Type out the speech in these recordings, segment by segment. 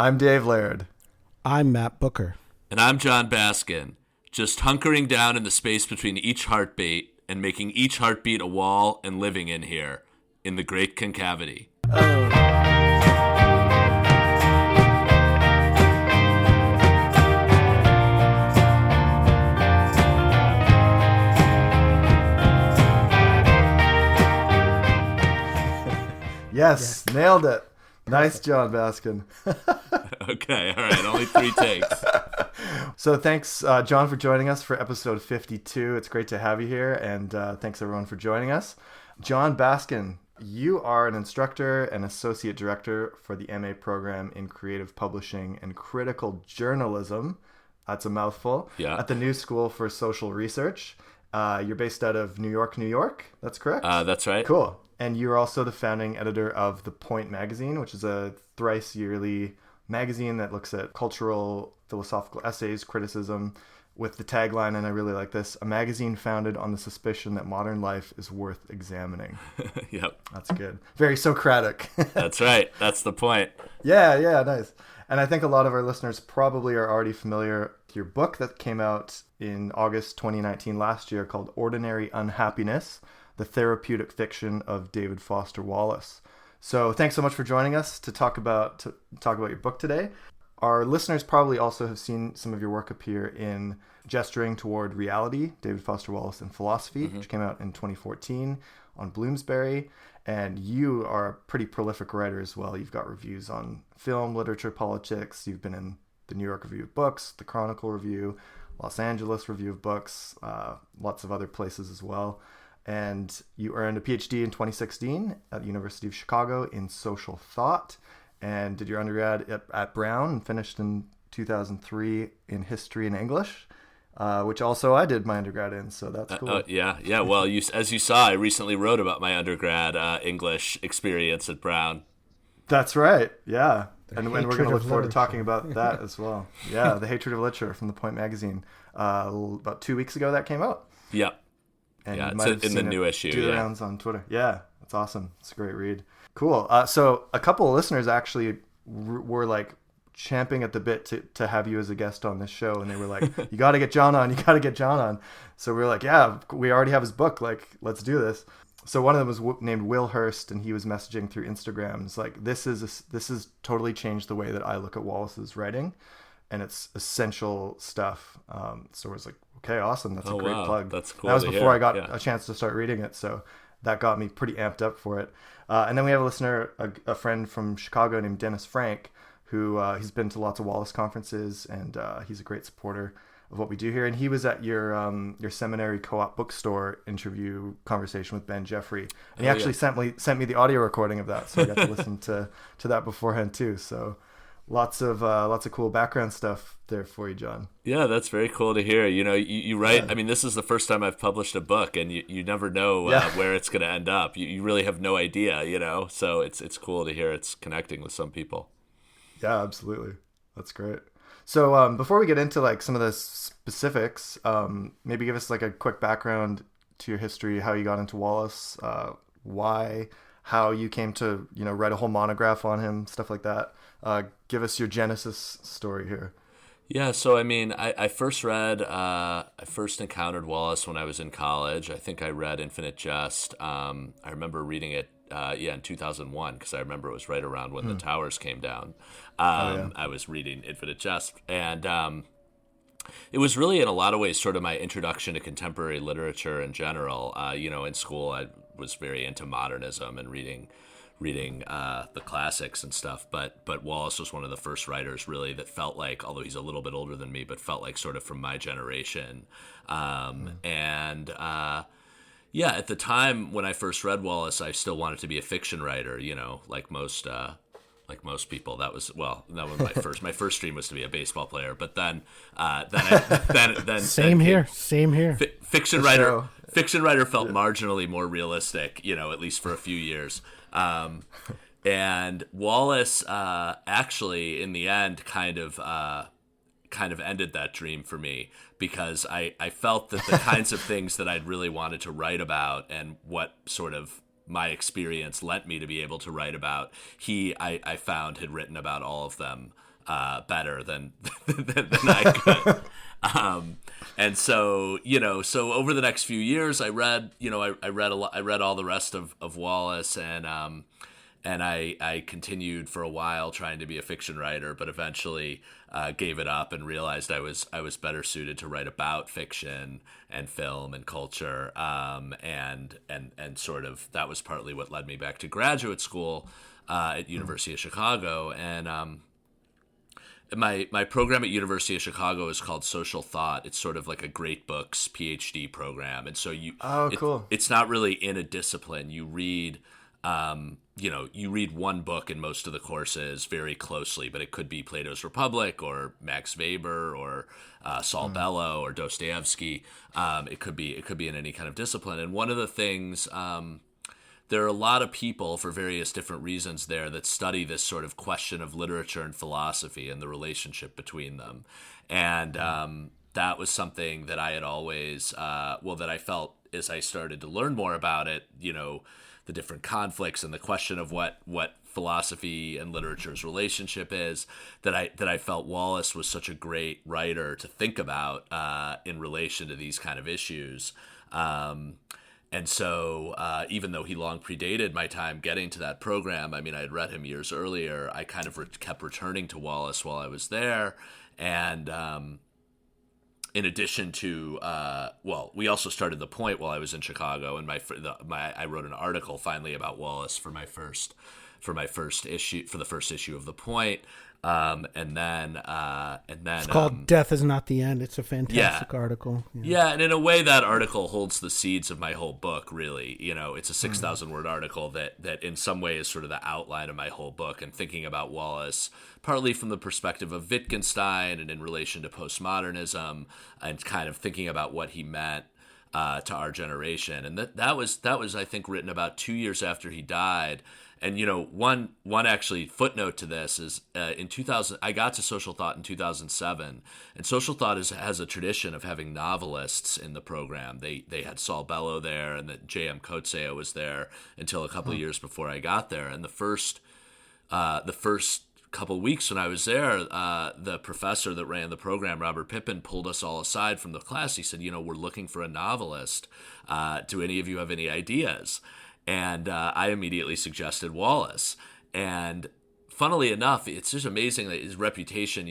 I'm Dave Laird. I'm Matt Booker. And I'm Jon Baskin, just hunkering down in the space between each heartbeat and making each heartbeat a wall and living in here, in the great concavity. Yes, nailed it. Nice, Jon Baskin. Okay, all right, only 3 takes. So thanks, Jon, for joining us for episode 52. It's great to have you here, and thanks everyone for joining us. Jon Baskin, you are an instructor and associate director for the MA program in creative publishing and critical journalism. That's a mouthful. Yeah. At the New School for Social Research. You're based out of New York, New York. That's correct? That's right. Cool. And you're also the founding editor of The Point magazine, which is a thrice yearly magazine that looks at cultural, philosophical essays, criticism, with the tagline, and I really like this, a magazine founded on the suspicion that modern life is worth examining. Yep. That's good. Very Socratic. That's right. That's the point. Yeah, nice. And I think a lot of our listeners probably are already familiar with your book that came out in August 2019 last year called Ordinary Unhappiness, the Therapeutic Fiction of David Foster Wallace. So thanks so much for joining us to talk about your book today. Our listeners probably also have seen some of your work appear in Gesturing Toward Reality, David Foster Wallace and Philosophy, which came out in 2014 on Bloomsbury. And you are a pretty prolific writer as well. You've got reviews on film, literature, politics. You've been in the New York Review of Books, the Chronicle Review, Los Angeles Review of Books, lots of other places as well. And you earned a PhD in 2016 at the University of Chicago in social thought, and did your undergrad at Brown and finished in 2003 in history and English, which also I did my undergrad in, so that's cool. Yeah. Well, as you saw, I recently wrote about my undergrad English experience at Brown. That's right, yeah. And we're going to look forward to talking about that as well. Yeah, The Hatred of Literature from The Point magazine. About 2 weeks ago that came out. Yep. And yeah, you might have in the seen new it issue. Do the rounds on Twitter. Yeah, that's awesome. It's a great read. Cool. So a couple of listeners actually were like champing at the bit to have you as a guest on this show, and they were like, "You got to get Jon on. You got to get Jon on." So we were like, "Yeah, we already have his book. Like, let's do this." So one of them was named Will Hurst, and he was messaging through Instagram. It's like, this has totally changed the way that I look at Wallace's writing, and it's essential stuff. So I was like, okay, awesome. That's a great plug. That's cool. That was before I got a chance to start reading it, so that got me pretty amped up for it. And then we have a listener, a friend from Chicago named Dennis Frank, who he's been to lots of Wallace conferences, and he's a great supporter of what we do here. And he was at your seminary co-op bookstore interview conversation with Ben Jeffrey, and he actually sent me the audio recording of that, so I got to listen to that beforehand too. So lots of cool background stuff there for you, Jon. Yeah, that's very cool to hear. You know, you write. Yeah. I mean, this is the first time I've published a book, and you never know where it's going to end up. You really have no idea, you know. So it's cool to hear it's connecting with some people. Yeah, absolutely. That's great. So before we get into like some of the specifics, maybe give us like a quick background to your history, how you got into Wallace, why, how you came to write a whole monograph on him, stuff like that. Give us your genesis story here. Yeah, so I mean, I first encountered Wallace when I was in college. I think I read Infinite Jest. I remember reading it, in 2001, because I remember it was right around when the towers came down. I was reading Infinite Jest, and it was really, in a lot of ways, sort of my introduction to contemporary literature in general. In school, I was very into modernism and reading the classics and stuff, but Wallace was one of the first writers really that felt like, although he's a little bit older than me, but felt like sort of from my generation. At the time when I first read Wallace, I still wanted to be a fiction writer, like most people. That was my first dream was to be a baseball player, but then same here. Fiction writer felt marginally more realistic, at least for a few years. And Wallace actually, in the end, kind of ended that dream for me, because I felt that the kinds of things that I'd really wanted to write about and what sort of my experience led me to be able to write about, I found had written about all of them better than than I could. And so, so over the next few years, I read a lot. I read all the rest of Wallace, and I continued for a while trying to be a fiction writer, but eventually gave it up and realized I was better suited to write about fiction and film and culture, and sort of that was partly what led me back to graduate school at University of Chicago, and my program at University of Chicago is called Social Thought. It's sort of like a Great Books PhD program, and so cool. It's not really in a discipline. You read. You read one book in most of the courses very closely, but it could be Plato's Republic or Max Weber or Saul Bellow or Dostoevsky. It could be in any kind of discipline. And one of the things, there are a lot of people for various different reasons there that study this sort of question of literature and philosophy and the relationship between them. And that was something that I had always, that I felt as I started to learn more about it, the different conflicts and the question of what philosophy and literature's relationship is, that I felt Wallace was such a great writer to think about in relation to these kind of issues. And so even though he long predated my time getting to that program, I mean, I had read him years earlier, I kind of kept returning to Wallace while I was there. And in addition to, we also started The Point while I was in Chicago, and I wrote an article finally about Wallace for the first issue of The Point, and then it's called "Death Is Not the End." It's a fantastic article. Yeah, and in a way, that article holds the seeds of my whole book. Really, it's a 6,000-word article that in some way is sort of the outline of my whole book, and thinking about Wallace partly from the perspective of Wittgenstein and in relation to postmodernism, and kind of thinking about what he meant to our generation. And that was I think written about 2 years after he died. And one actually footnote to this is in 2000 I got to Social Thought in 2007, and Social Thought has a tradition of having novelists in the program. They had Saul Bellow there, and that J.M. Coetzee was there until a couple of years before I got there. And the first couple of weeks when I was there, the professor that ran the program, Robert Pippin, pulled us all aside from the class. He said, we're looking for a novelist. Do any of you have any ideas? And I immediately suggested Wallace. And funnily enough, it's just amazing that his reputation,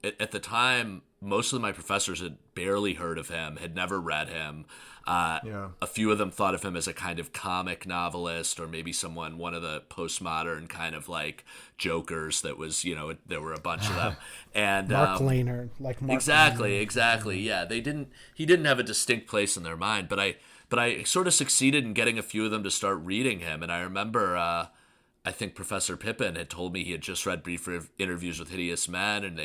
at the time, most of my professors had barely heard of him, had never read him. A few of them thought of him as a kind of comic novelist, or maybe one of the postmodern kind of like jokers that was, there were a bunch of them. And Mark Lerner, like Mark exactly. Lerner. Yeah, he didn't have a distinct place in their mind, but I sort of succeeded in getting a few of them to start reading him. And I remember, I think Professor Pippin had told me he had just read Brief Interviews with Hideous Men, and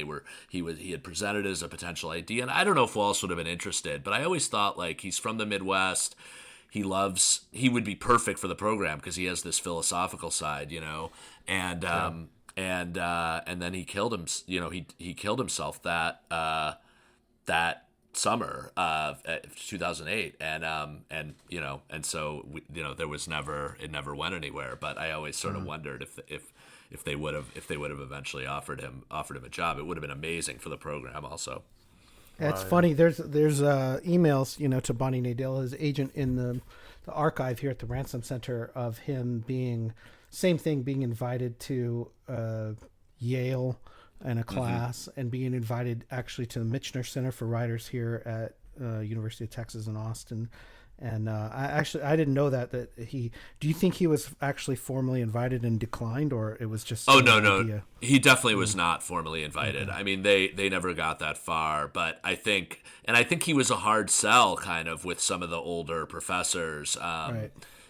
he had presented it as a potential idea. And I don't know if Wallace would have been interested, but I always thought, like, he's from the Midwest. He would be perfect for the program because he has this philosophical side, and then he killed him. He killed himself that summer of 2008, and so it never went anywhere. But I always sort of wondered if they would have eventually offered him a job. It would have been amazing for the program also. Yeah, it's funny. There's emails to Bonnie Nadell, his agent, in the archive here at the Ransom Center, of him being invited to Yale and a class, and being invited actually to the Michener Center for Writers here at University of Texas in Austin. And I didn't know that do you think he was actually formally invited and declined, or it was just no, he definitely was not formally invited. I mean, they never got that far, but I think he was a hard sell kind of with some of the older professors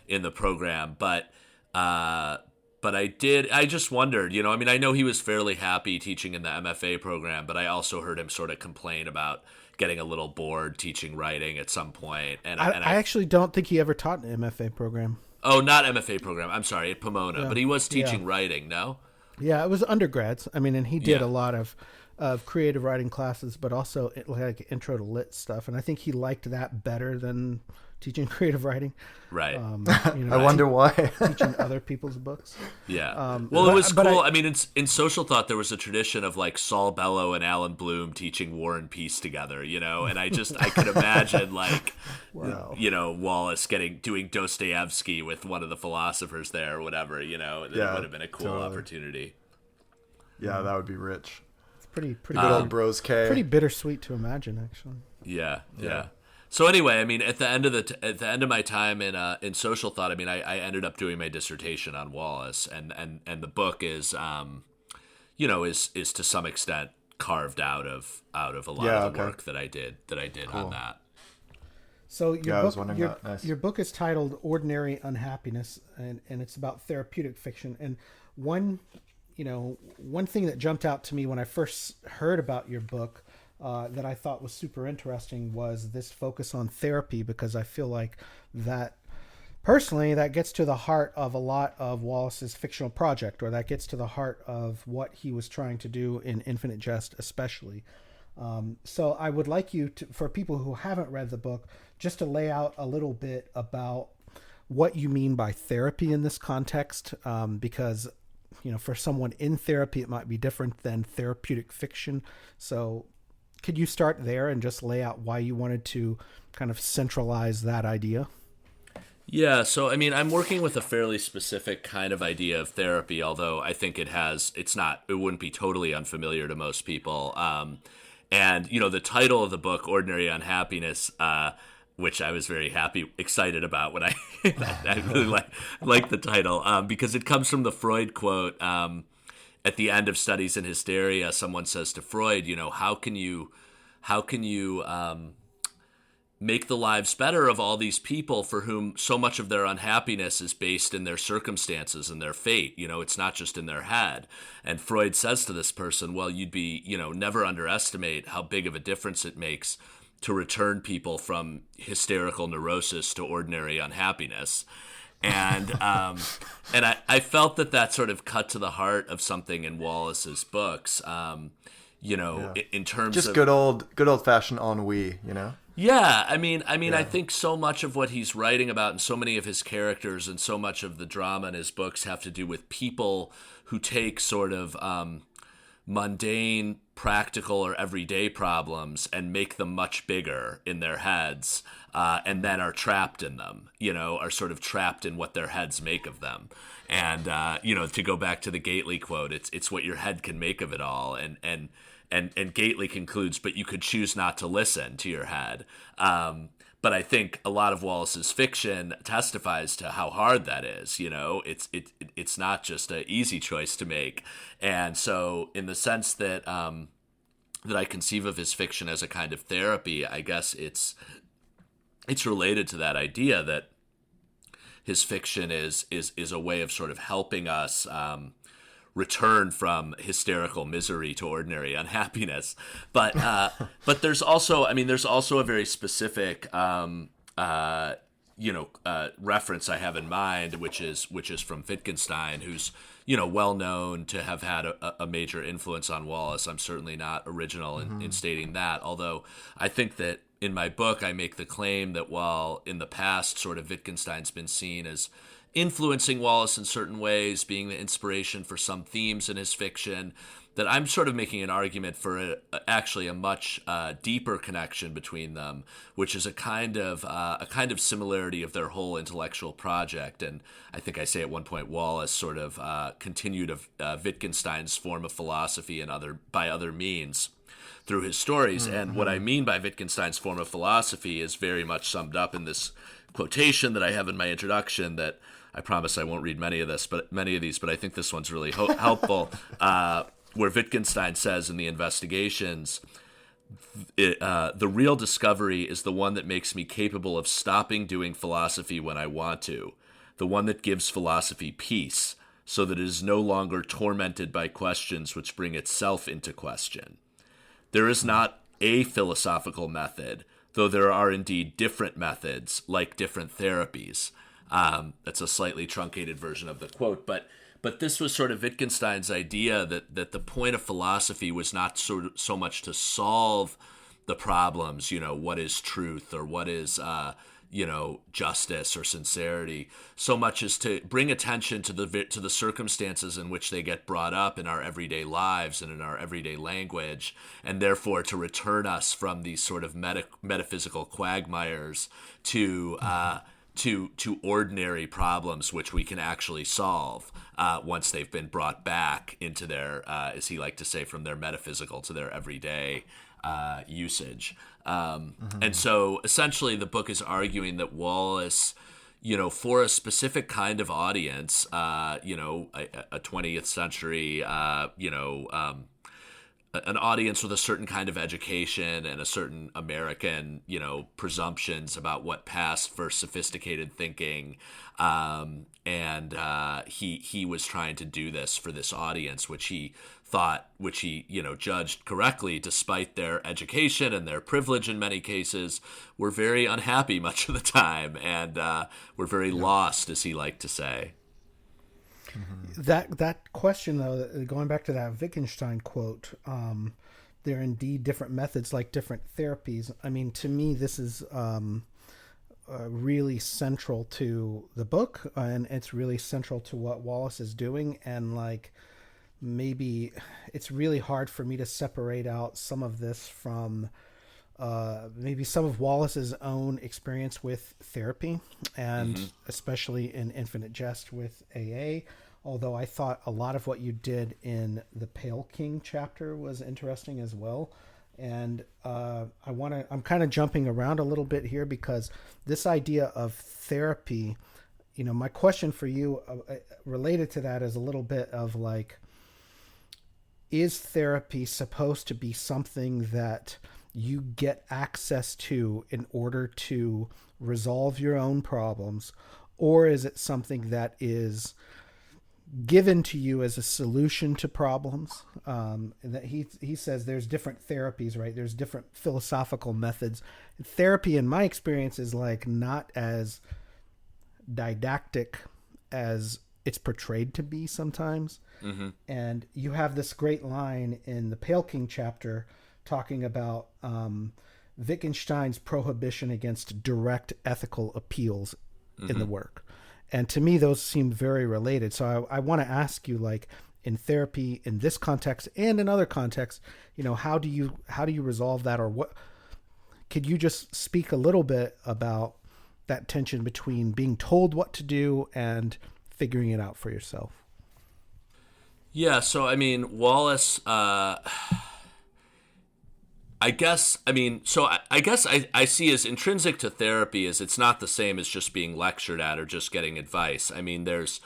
in the program, but I just wondered, I know he was fairly happy teaching in the MFA program, but I also heard him sort of complain about getting a little bored teaching writing at some point. And I actually don't think he ever taught an MFA program. Oh, not MFA program. I'm sorry, at Pomona. Yeah. But he was teaching writing, no? Yeah, it was undergrads. I mean, and he did a lot of creative writing classes, but also like intro to lit stuff. And I think he liked that better than teaching creative writing. Right. I wonder why. Teaching other people's books. Yeah. Well, it was cool. I mean, in social thought, there was a tradition of like Saul Bellow and Alan Bloom teaching War and Peace together, and I could imagine like, Wow. Wallace doing Dostoevsky with one of the philosophers there or whatever, it would have been a cool opportunity. Yeah, that would be rich. It's pretty Good old Bros K. pretty bittersweet to imagine, actually. Yeah. So anyway, I mean, at the end of my time in social thought, I mean, I ended up doing my dissertation on Wallace, and the book is, is to some extent carved out of a lot of the work that I did on that. So your book is titled Ordinary Unhappiness, and it's about therapeutic fiction. And one thing that jumped out to me when I first heard about your book that I thought was super interesting was this focus on therapy, because I feel like that personally that gets to the heart of a lot of Wallace's fictional project, or that gets to the heart of what he was trying to do in Infinite Jest especially. So I would like you to, for people who haven't read the book, just to lay out a little bit about what you mean by therapy in this context, because for someone in therapy it might be different than therapeutic fiction. So could you start there and just lay out why you wanted to kind of centralize that idea? Yeah, so I mean, I'm working with a fairly specific kind of idea of therapy, although I think it wouldn't be totally unfamiliar to most people. And the title of the book, Ordinary Unhappiness, which I was very excited about when I really like the title, because it comes from the Freud quote. At the end of Studies in Hysteria, someone says to Freud, how can you make the lives better of all these people for whom so much of their unhappiness is based in their circumstances and their fate? It's not just in their head. And Freud says to this person, well, you'd be, never underestimate how big of a difference it makes to return people from hysterical neurosis to ordinary unhappiness. And I felt that sort of cut to the heart of something in Wallace's books, in terms just of good old fashioned ennui, Yeah, I mean, I think so much of what he's writing about, and so many of his characters, and so much of the drama in his books have to do with people who take sort of mundane, practical, or everyday problems and make them much bigger in their heads, and then are trapped in them, are sort of trapped in what their heads make of them. And, to go back to the Gately quote, it's what your head can make of it all. And Gately concludes, but you could choose not to listen to your head. But I think a lot of Wallace's fiction testifies to how hard that is. It's not just an easy choice to make. And so in the sense that I conceive of his fiction as a kind of therapy, I guess it's related to that idea that his fiction is a way of sort of helping us return from hysterical misery to ordinary unhappiness. But there's also a very specific reference I have in mind, which is from Wittgenstein, who's well known to have had a major influence on Wallace. I'm certainly not original in stating that, although I think that in my book I make the claim that while in the past sort of Wittgenstein's been seen as influencing Wallace in certain ways, being the inspiration for some themes in his fiction, that I'm sort of making an argument for actually a much deeper connection between them, which is a kind of similarity of their whole intellectual project. And I think I say at one point Wallace sort of continued Wittgenstein's form of philosophy by other means through his stories. And what I mean by Wittgenstein's form of philosophy is very much summed up in this quotation that I have in my introduction that I promise I won't read many of these, but I think this one's really helpful, where Wittgenstein says in the Investigations, the real discovery is the one that makes me capable of stopping doing philosophy when I want to, the one that gives philosophy peace, so that it is no longer tormented by questions which bring itself into question. There is not a philosophical method, though there are indeed different methods, like different therapies. That's a slightly truncated version of the quote, but this was sort of Wittgenstein's idea that the point of philosophy was not so much to solve the problems, what is truth, or what is justice or sincerity, so much as to bring attention to the circumstances in which they get brought up in our everyday lives and in our everyday language, and therefore to return us from these sort of metaphysical quagmires to ordinary problems which we can actually solve once they've been brought back into their, as he liked to say, from their metaphysical to their everyday usage. And so essentially the book is arguing that Wallace, for a specific kind of audience, a 20th century, an audience with a certain kind of education and a certain American, presumptions about what passed for sophisticated thinking. He was trying to do this for this audience, which he judged correctly, despite their education and their privilege in many cases, were very unhappy much of the time and were very lost, as he liked to say. That question, though, going back to that Wittgenstein quote, there are indeed different methods like different therapies. I mean, to me, this is really central to the book, and it's really central to what Wallace is doing. And like, maybe it's really hard for me to separate out some of this from maybe some of Wallace's own experience with therapy, and especially in Infinite Jest with AA. Although I thought a lot of what you did in the Pale King chapter was interesting as well. And I'm kind of jumping around a little bit here because this idea of therapy, my question for you related to that is a little bit of like, is therapy supposed to be something that you get access to in order to resolve your own problems, or is it something that is given to you as a solution to problems? And that he says there's different therapies, right? There's different philosophical methods. Therapy, in my experience, is like not as didactic as it's portrayed to be sometimes. And you have this great line in the Pale King chapter talking about Wittgenstein's prohibition against direct ethical appeals in the work. And to me, those seem very related. So I want to ask you, like, in therapy, in this context and in other contexts, how do you resolve that, or what? Could you just speak a little bit about that tension between being told what to do and figuring it out for yourself? Yeah. So I mean, Wallace. I guess I see as intrinsic to therapy as it's not the same as just being lectured at or just getting advice. I mean, there's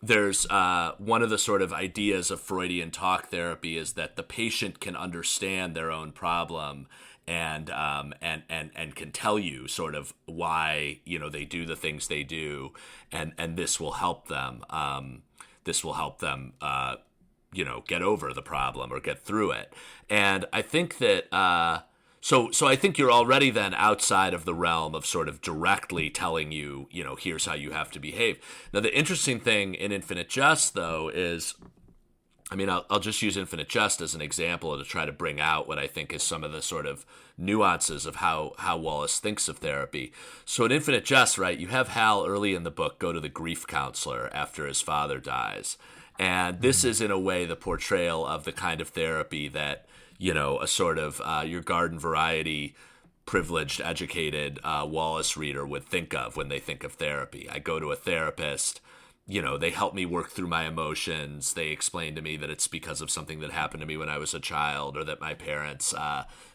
one of the sort of ideas of Freudian talk therapy is that the patient can understand their own problem and can tell you sort of why they do the things they do, and this will help them. Get over the problem or get through it. And I think that, so I think you're already then outside of the realm of sort of directly telling you, here's how you have to behave. Now, the interesting thing in Infinite Jest, though, is, I mean, I'll just use Infinite Jest as an example to try to bring out what I think is some of the sort of nuances of how Wallace thinks of therapy. So in Infinite Jest, right, you have Hal early in the book go to the grief counselor after his father dies. And this is, in a way, the portrayal of the kind of therapy that, a sort of your garden variety, privileged, educated Wallace reader would think of when they think of therapy. I go to a therapist, they help me work through my emotions. They explain to me that it's because of something that happened to me when I was a child, or that my parents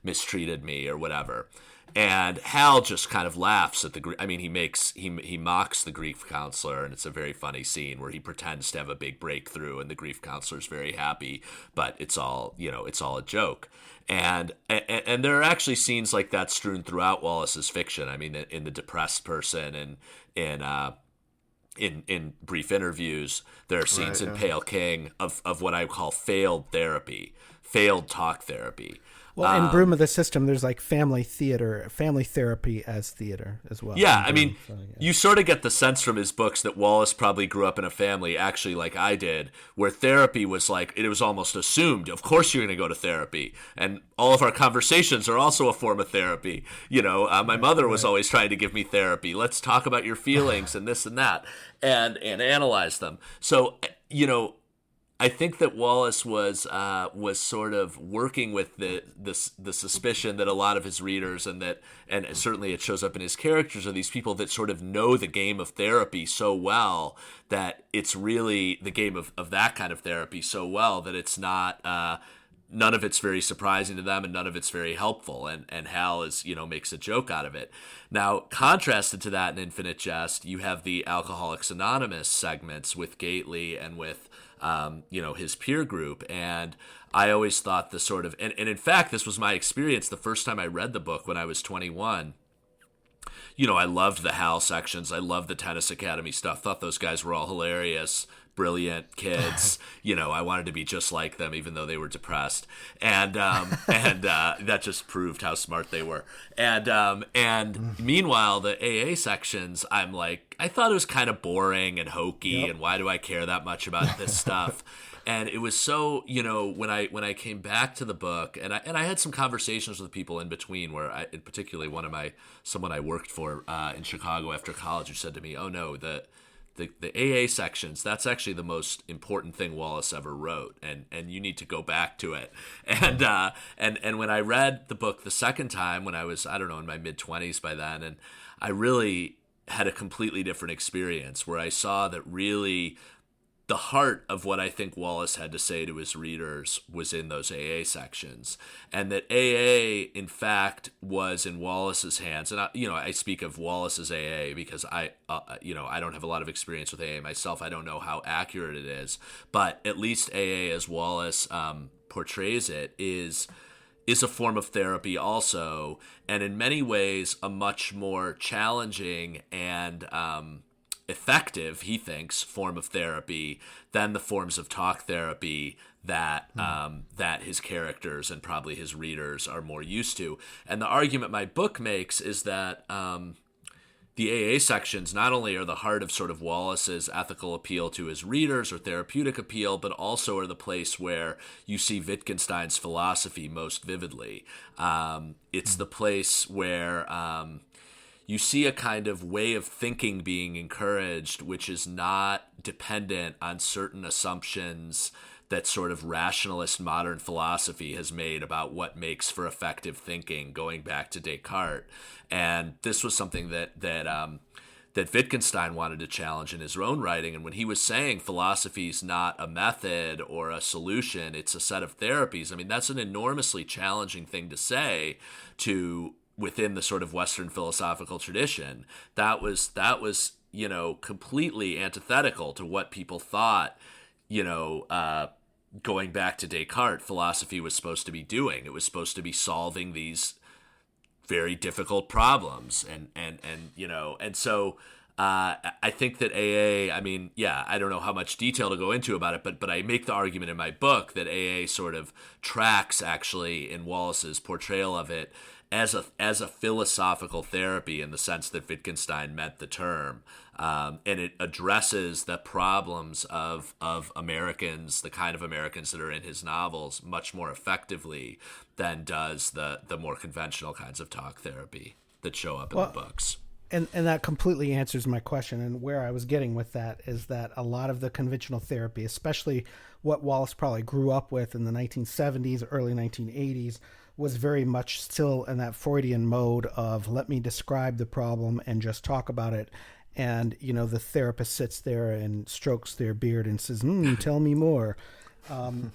mistreated me or whatever. And Hal just kind of laughs at he mocks the grief counselor, and it's a very funny scene where he pretends to have a big breakthrough, and the grief counselor's very happy, but it's all a joke. And there are actually scenes like that strewn throughout Wallace's fiction. I mean, in The Depressed Person and in Brief Interviews, there are scenes in Pale King of what I call failed therapy. failed talk therapy. Well, in Broom of the System, there's like family therapy as theater as well. Yeah, I mean, you sort of get the sense from his books that Wallace probably grew up in a family, actually like I did, where therapy was like, it was almost assumed, of course you're going to go to therapy. And all of our conversations are also a form of therapy. My mother was always trying to give me therapy. Let's talk about your feelings and this and that and analyze them. So, I think that Wallace was sort of working with the suspicion that a lot of his readers and certainly it shows up in his characters are these people that sort of know the game of therapy so well that it's really the game of that kind of therapy so well that it's not none of it's very surprising to them and none of it's very helpful, and Hal makes a joke out of it. Now, contrasted to that in Infinite Jest, you have the Alcoholics Anonymous segments with Gately and with his peer group. And I always thought the sort of, and in fact, this was my experience the first time I read the book when I was 21. I loved the Hal sections. I loved the Tennis Academy stuff. Thought those guys were all hilarious, brilliant kids. I wanted to be just like them, even though they were depressed. And that just proved how smart they were. And meanwhile, the AA sections, I'm like, I thought it was kind of boring and hokey, and why do I care that much about this stuff? And it was so, when I came back to the book, and I had some conversations with people in between, where particularly someone I worked for in Chicago after college, who said to me, "Oh no, the AA sections, that's actually the most important thing Wallace ever wrote, and you need to go back to it." And when I read the book the second time, when I was, I don't know, in my mid-20s by then, and I really had a completely different experience where I saw that really the heart of what I think Wallace had to say to his readers was in those AA sections, and that AA, in fact, was in Wallace's hands. And I speak of Wallace's AA because I don't have a lot of experience with AA myself. I don't know how accurate it is, but at least AA, as Wallace portrays it, is a form of therapy also, and in many ways a much more challenging and effective, he thinks, form of therapy than the forms of talk therapy that his characters and probably his readers are more used to. And the argument my book makes is that the AA sections not only are the heart of sort of Wallace's ethical appeal to his readers or therapeutic appeal, but also are the place where you see Wittgenstein's philosophy most vividly. It's the place where you see a kind of way of thinking being encouraged, which is not dependent on certain assumptions that sort of rationalist modern philosophy has made about what makes for effective thinking, going back to Descartes. And this was something that Wittgenstein wanted to challenge in his own writing. And when he was saying philosophy is not a method or a solution, it's a set of therapies, I mean, that's an enormously challenging thing to say within the sort of Western philosophical tradition. That was completely antithetical to what people thought, going back to Descartes, philosophy was supposed to be doing. It was supposed to be solving these very difficult problems. And so I think that AA, I mean, I don't know how much detail to go into about it, but I make the argument in my book that AA sort of tracks actually in Wallace's portrayal of it as a philosophical therapy in the sense that Wittgenstein meant the term, and it addresses the problems of Americans, the kind of Americans that are in his novels, much more effectively than does the more conventional kinds of talk therapy that show up in the books. And that completely answers my question. And where I was getting with that is that a lot of the conventional therapy, especially what Wallace probably grew up with in the 1970s, early 1980s, was very much still in that Freudian mode of let me describe the problem and just talk about it. And, the therapist sits there and strokes their beard and says, tell me more. And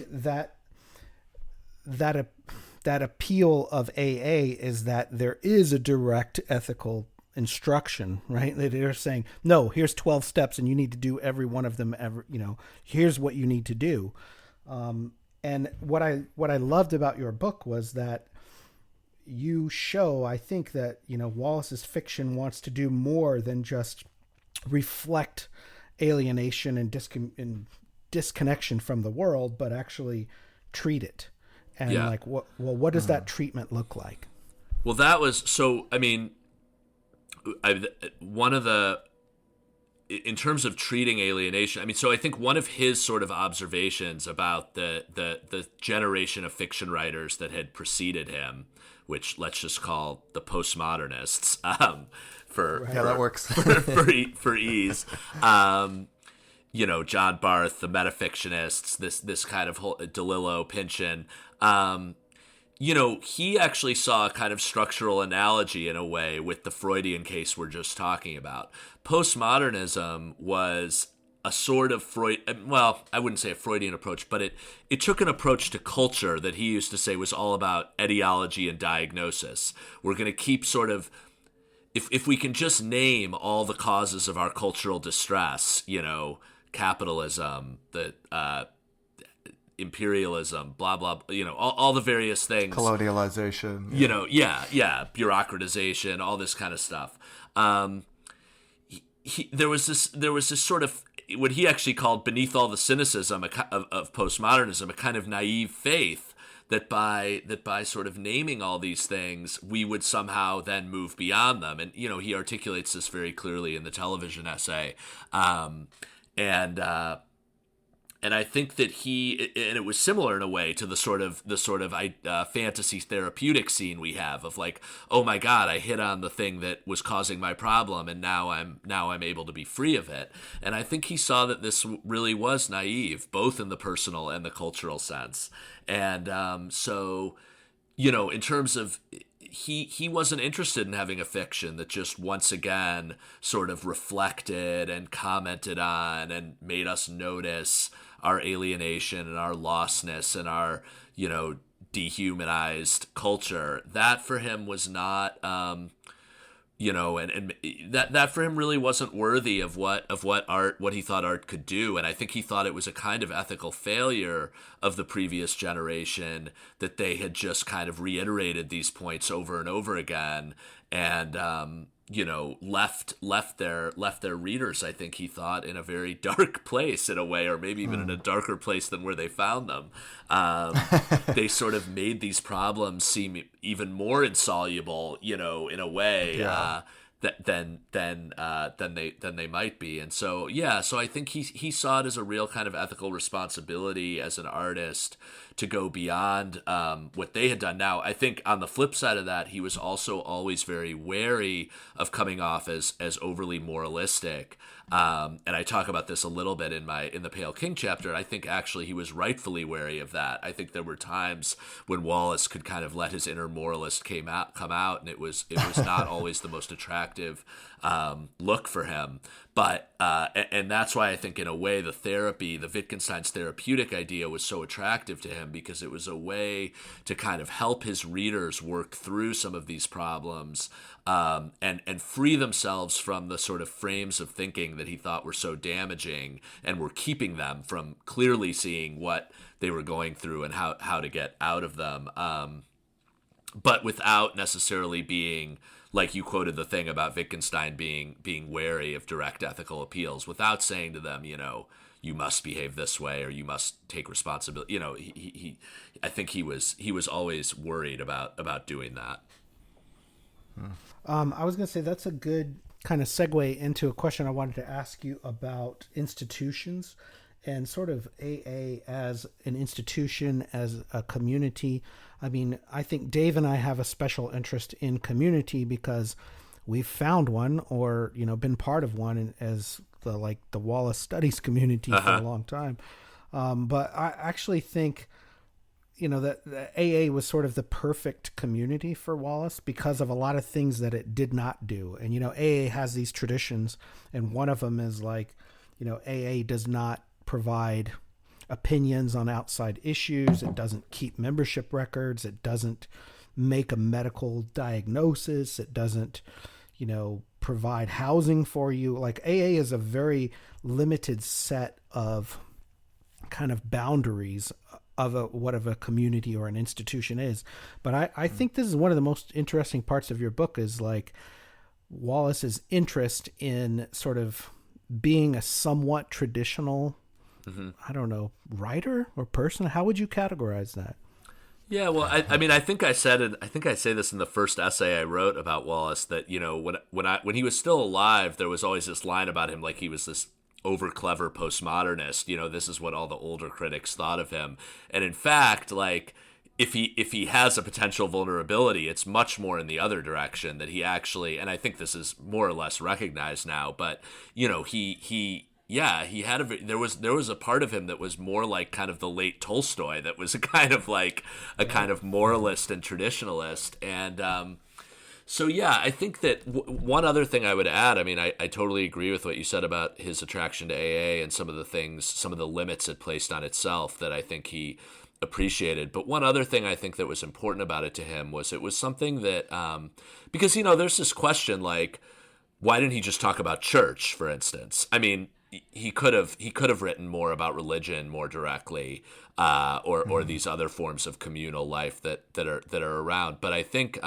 that appeal of AA is that there is a direct ethical instruction, right? They're saying, no, here's 12 steps and you need to do every one of them. Here's what you need to do. And what I loved about your book was that you show, I think that, Wallace's fiction wants to do more than just reflect alienation and disconnection from the world, but actually treat it, and Yeah. like what does that treatment look like? Well, that was so. I mean, one of the, in terms of treating alienation, I mean, so I think one of his sort of observations about the generation of fiction writers that had preceded him, which let's just call the postmodernists, that works for ease. John Barth, the metafictionists, this kind of whole DeLillo, Pynchon. He actually saw a kind of structural analogy in a way with the Freudian case we're just talking about. Postmodernism was a sort of I wouldn't say a Freudian approach, but it took an approach to culture that he used to say was all about etiology and diagnosis. We're going to keep sort of, if we can just name all the causes of our cultural distress, capitalism, the imperialism, blah blah, all the various things, colonialization, bureaucratization, all this kind of stuff. There was this sort of what he actually called, beneath all the cynicism of postmodernism, a kind of naive faith that by sort of naming all these things, we would somehow then move beyond them. And he articulates this very clearly in the television essay. And I think that and it was similar in a way to the sort of fantasy therapeutic scene we have of like, oh my God, I hit on the thing that was causing my problem, and now I'm able to be free of it. And I think he saw that this really was naive, both in the personal and the cultural sense. And so, in terms of, he wasn't interested in having a fiction that just once again sort of reflected and commented on and made us notice our alienation and our lostness and our, dehumanized culture. That for him was not, and that for him really wasn't worthy of what he thought art could do. And I think he thought it was a kind of ethical failure of the previous generation that they had just kind of reiterated these points over and over again, and left their readers, I think he thought, in a very dark place in a way, or maybe even in a darker place than where they found them. They sort of made these problems seem even more insoluble, in a way, than they might be. And so I think he saw it as a real kind of ethical responsibility as an artist to go beyond what they had done. Now, I think on the flip side of that, he was also always very wary of coming off as overly moralistic. And I talk about this a little bit in the Pale King chapter. I think actually he was rightfully wary of that. I think there were times when Wallace could kind of let his inner moralist come out, and it was not always the most attractive look for him. But and that's why I think in a way the Wittgenstein's therapeutic idea was so attractive to him, because it was a way to kind of help his readers work through some of these problems and free themselves from the sort of frames of thinking that he thought were so damaging and were keeping them from clearly seeing what they were going through and how to get out of them, but without necessarily being, like you quoted the thing about Wittgenstein being wary of direct ethical appeals, without saying to them, you must behave this way or you must take responsibility. I think he was always worried about doing that. I was going to say that's a good kind of segue into a question I wanted to ask you about institutions and sort of AA as an institution, as a community. I mean, I think Dave and I have a special interest in community because we've found one or, been part of one as the Wallace Studies community for a long time. But I actually think, that AA was sort of the perfect community for Wallace because of a lot of things that it did not do. And, AA has these traditions, and one of them is AA does not provide opinions on outside issues. It doesn't keep membership records. It doesn't make a medical diagnosis. It doesn't, provide housing for you. Like AA is a very limited set of kind of boundaries of what a community or an institution is. But I think this is one of the most interesting parts of your book is Wallace's interest in sort of being a somewhat traditional I don't know, writer or person? How would you categorize that? Yeah, well, I mean, I think I said it. I think I say this in the first essay I wrote about Wallace, that, you know, when he was still alive, there was always this line about him, like he was this over clever postmodernist. You know, this is what all the older critics thought of him, and in fact, like, if he has a potential vulnerability, it's much more in the other direction, that he actually, and I think this is more or less recognized now, but, you know, he had there was a part of him that was more like kind of the late Tolstoy, that was a kind of like a kind of moralist and traditionalist. And so yeah, I think that one other thing I would add, I mean, I totally agree with what you said about his attraction to AA and some of the limits it placed on itself that I think he appreciated. But one other thing I think that was important about it to him was it was something that because, you know, there's this question like, why didn't he just talk about church, for instance? I mean, he could have written more about religion more directly, or these other forms of communal life that are around. But I think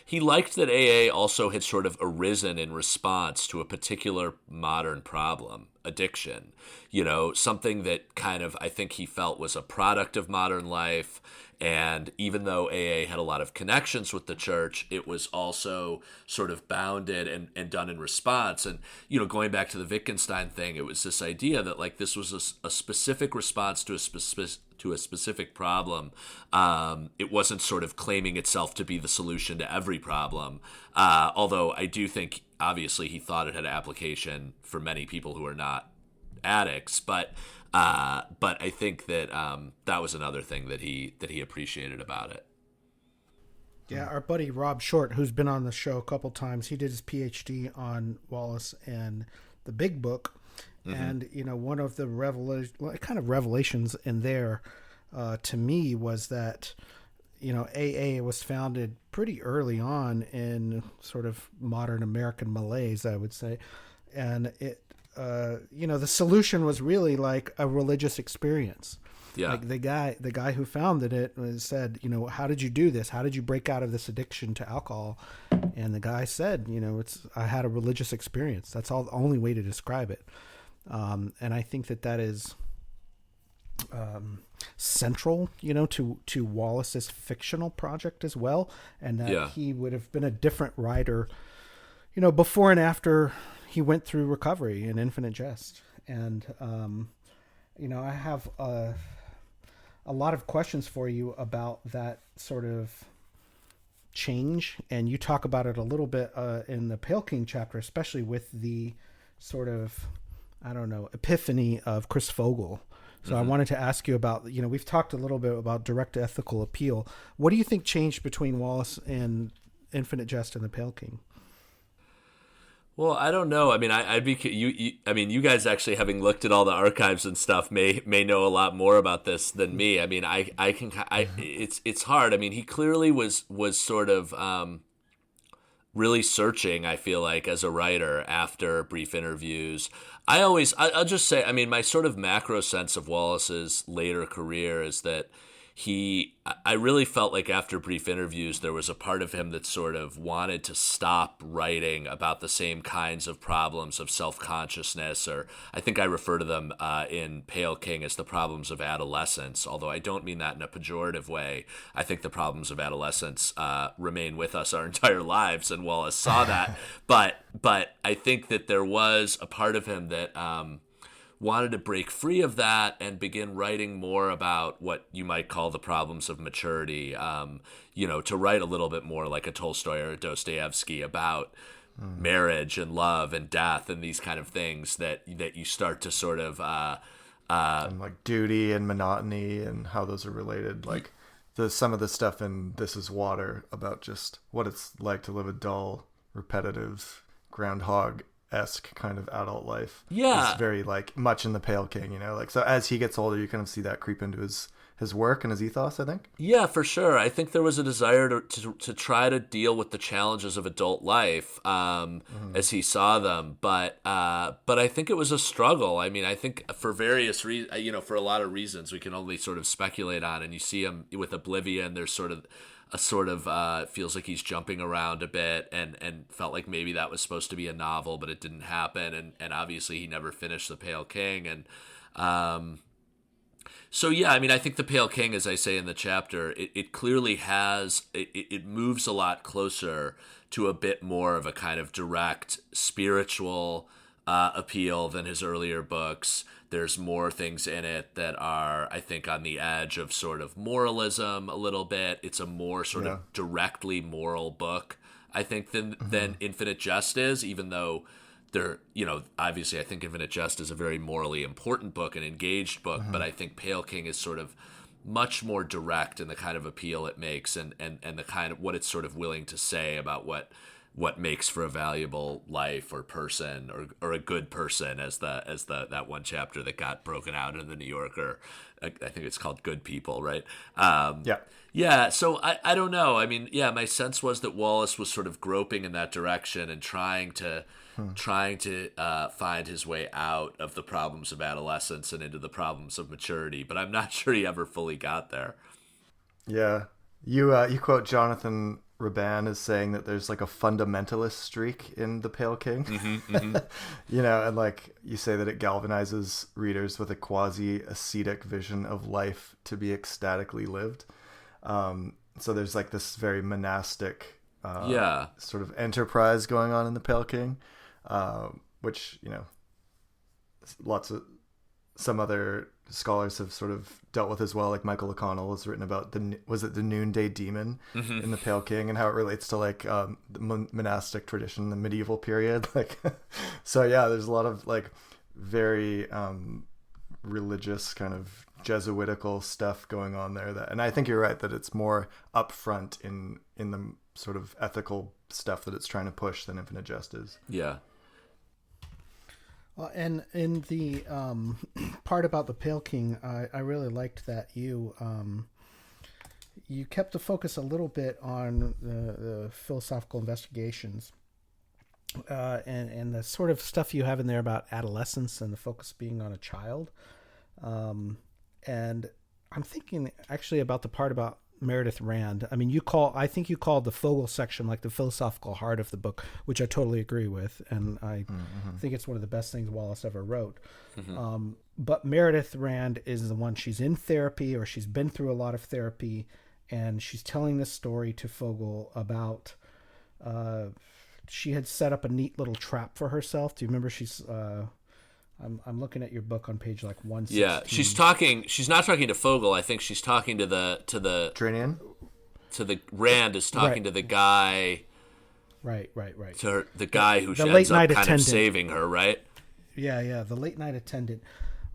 he liked that AA also had sort of arisen in response to a particular modern problem, addiction. You know, something that kind of, I think he felt was a product of modern life. And even though AA had a lot of connections with the church, it was also sort of bounded and done in response. And, you know, going back to the Wittgenstein thing, it was this idea that, like, this was a specific response to a specific problem. It wasn't sort of claiming itself to be the solution to every problem. Although I do think, obviously, he thought it had application for many people who are not addicts. But I think that that was another thing that he appreciated about it. Yeah, our buddy Rob Short, who's been on the show a couple times, he did his PhD on Wallace and the Big Book. And, you know, one of the revelations in there to me was that, you know, AA was founded pretty early on in sort of modern American malaise, I would say. And it, you know, the solution was really like a religious experience. Yeah. Like the guy who founded it said, you know, how did you do this? How did you break out of this addiction to alcohol? And the guy said, you know, I had a religious experience. That's the only way to describe it. And I think that is central, you know, to Wallace's fictional project as well. And that he would have been a different writer, you know, before and after he went through recovery and Infinite Jest. And, you know, I have a lot of questions for you about that sort of change. And you talk about it a little bit in the Pale King chapter, especially with the sort of, I don't know, epiphany of Chris Fogel. So I wanted to ask you about, you know, we've talked a little bit about direct ethical appeal. What do you think changed between Wallace and Infinite Jest and the Pale King? Well, I don't know. I mean, I'd be I mean, you guys actually, having looked at all the archives and stuff, may know a lot more about this than me. I mean, it's hard. I mean, he clearly was sort of really searching, I feel like, as a writer after Brief Interviews. I'll just say, I mean, my sort of macro sense of Wallace's later career is that I really felt like after Brief Interviews, there was a part of him that sort of wanted to stop writing about the same kinds of problems of self-consciousness, or I think I refer to them in Pale King as the problems of adolescence, although I don't mean that in a pejorative way. I think the problems of adolescence remain with us our entire lives, and Wallace saw that. But I think that there was a part of him that wanted to break free of that and begin writing more about what you might call the problems of maturity, you know, to write a little bit more like a Tolstoy or a Dostoevsky about marriage and love and death and these kind of things that you start to sort of... and like duty and monotony and how those are related. Like some of the stuff in This Is Water about just what it's like to live a dull, repetitive, groundhog-esque kind of adult life. Yeah. It's very like much in the Pale King, you know, like, so as he gets older, you kind of see that creep into his his work and his ethos, I think. Yeah, for sure. I think there was a desire to try to deal with the challenges of adult life as he saw them, but I think it was a struggle. I mean, I think for various reasons, for a lot of reasons we can only sort of speculate on. And you see him with Oblivion. There's feels like he's jumping around a bit, and felt like maybe that was supposed to be a novel, but it didn't happen. And obviously he never finished The Pale King, and. So yeah, I mean, I think The Pale King, as I say in the chapter, it clearly has, it moves a lot closer to a bit more of a kind of direct spiritual appeal than his earlier books. There's more things in it that are, I think, on the edge of sort of moralism a little bit. It's a more sort of directly moral book, I think, than Infinite Jest is, even though obviously I think Infinite Jest is a very morally important book, an engaged book, but I think Pale King is sort of much more direct in the kind of appeal it makes and the kind of what it's sort of willing to say about what makes for a valuable life or person or a good person, as that one chapter that got broken out in the New Yorker. I think it's called Good People, right? Yeah, so I don't know. I mean, yeah, my sense was that Wallace was sort of groping in that direction and trying to find his way out of the problems of adolescence and into the problems of maturity, but I'm not sure he ever fully got there. Yeah, you quote Jonathan Raban as saying that there's like a fundamentalist streak in The Pale King, and like you say that it galvanizes readers with a quasi-ascetic vision of life to be ecstatically lived. So there's like this very monastic sort of enterprise going on in The Pale King, which, some other scholars have sort of dealt with as well. Like Michael O'Connell has written about the Noonday Demon in The Pale King and how it relates to like the monastic tradition in the medieval period. Like, so yeah, there's a lot of like very religious kind of Jesuitical stuff going on there. And I think you're right that it's more upfront in the sort of ethical stuff that it's trying to push than Infinite Jest is. Yeah. Well, and in the part about The Pale King, I really liked that you kept the focus a little bit on the philosophical investigations and the sort of stuff you have in there about adolescence and the focus being on a child. And I'm thinking actually about the part about Meredith Rand. I mean, I think you called the Fogel section like the philosophical heart of the book, which I totally agree with. And I think it's one of the best things Wallace ever wrote. But Meredith Rand is the one, she's in therapy, or she's been through a lot of therapy, and she's telling this story to Fogel about, she had set up a neat little trap for herself. Do you remember? I'm looking at your book on page like 116. Yeah, she's not talking to Fogel. I think she's talking to the Dranian? To the Rand is talking to the guy. Right. To her, the guy who the ends late night up kind attendant. of saving her, right? Yeah, the late night attendant.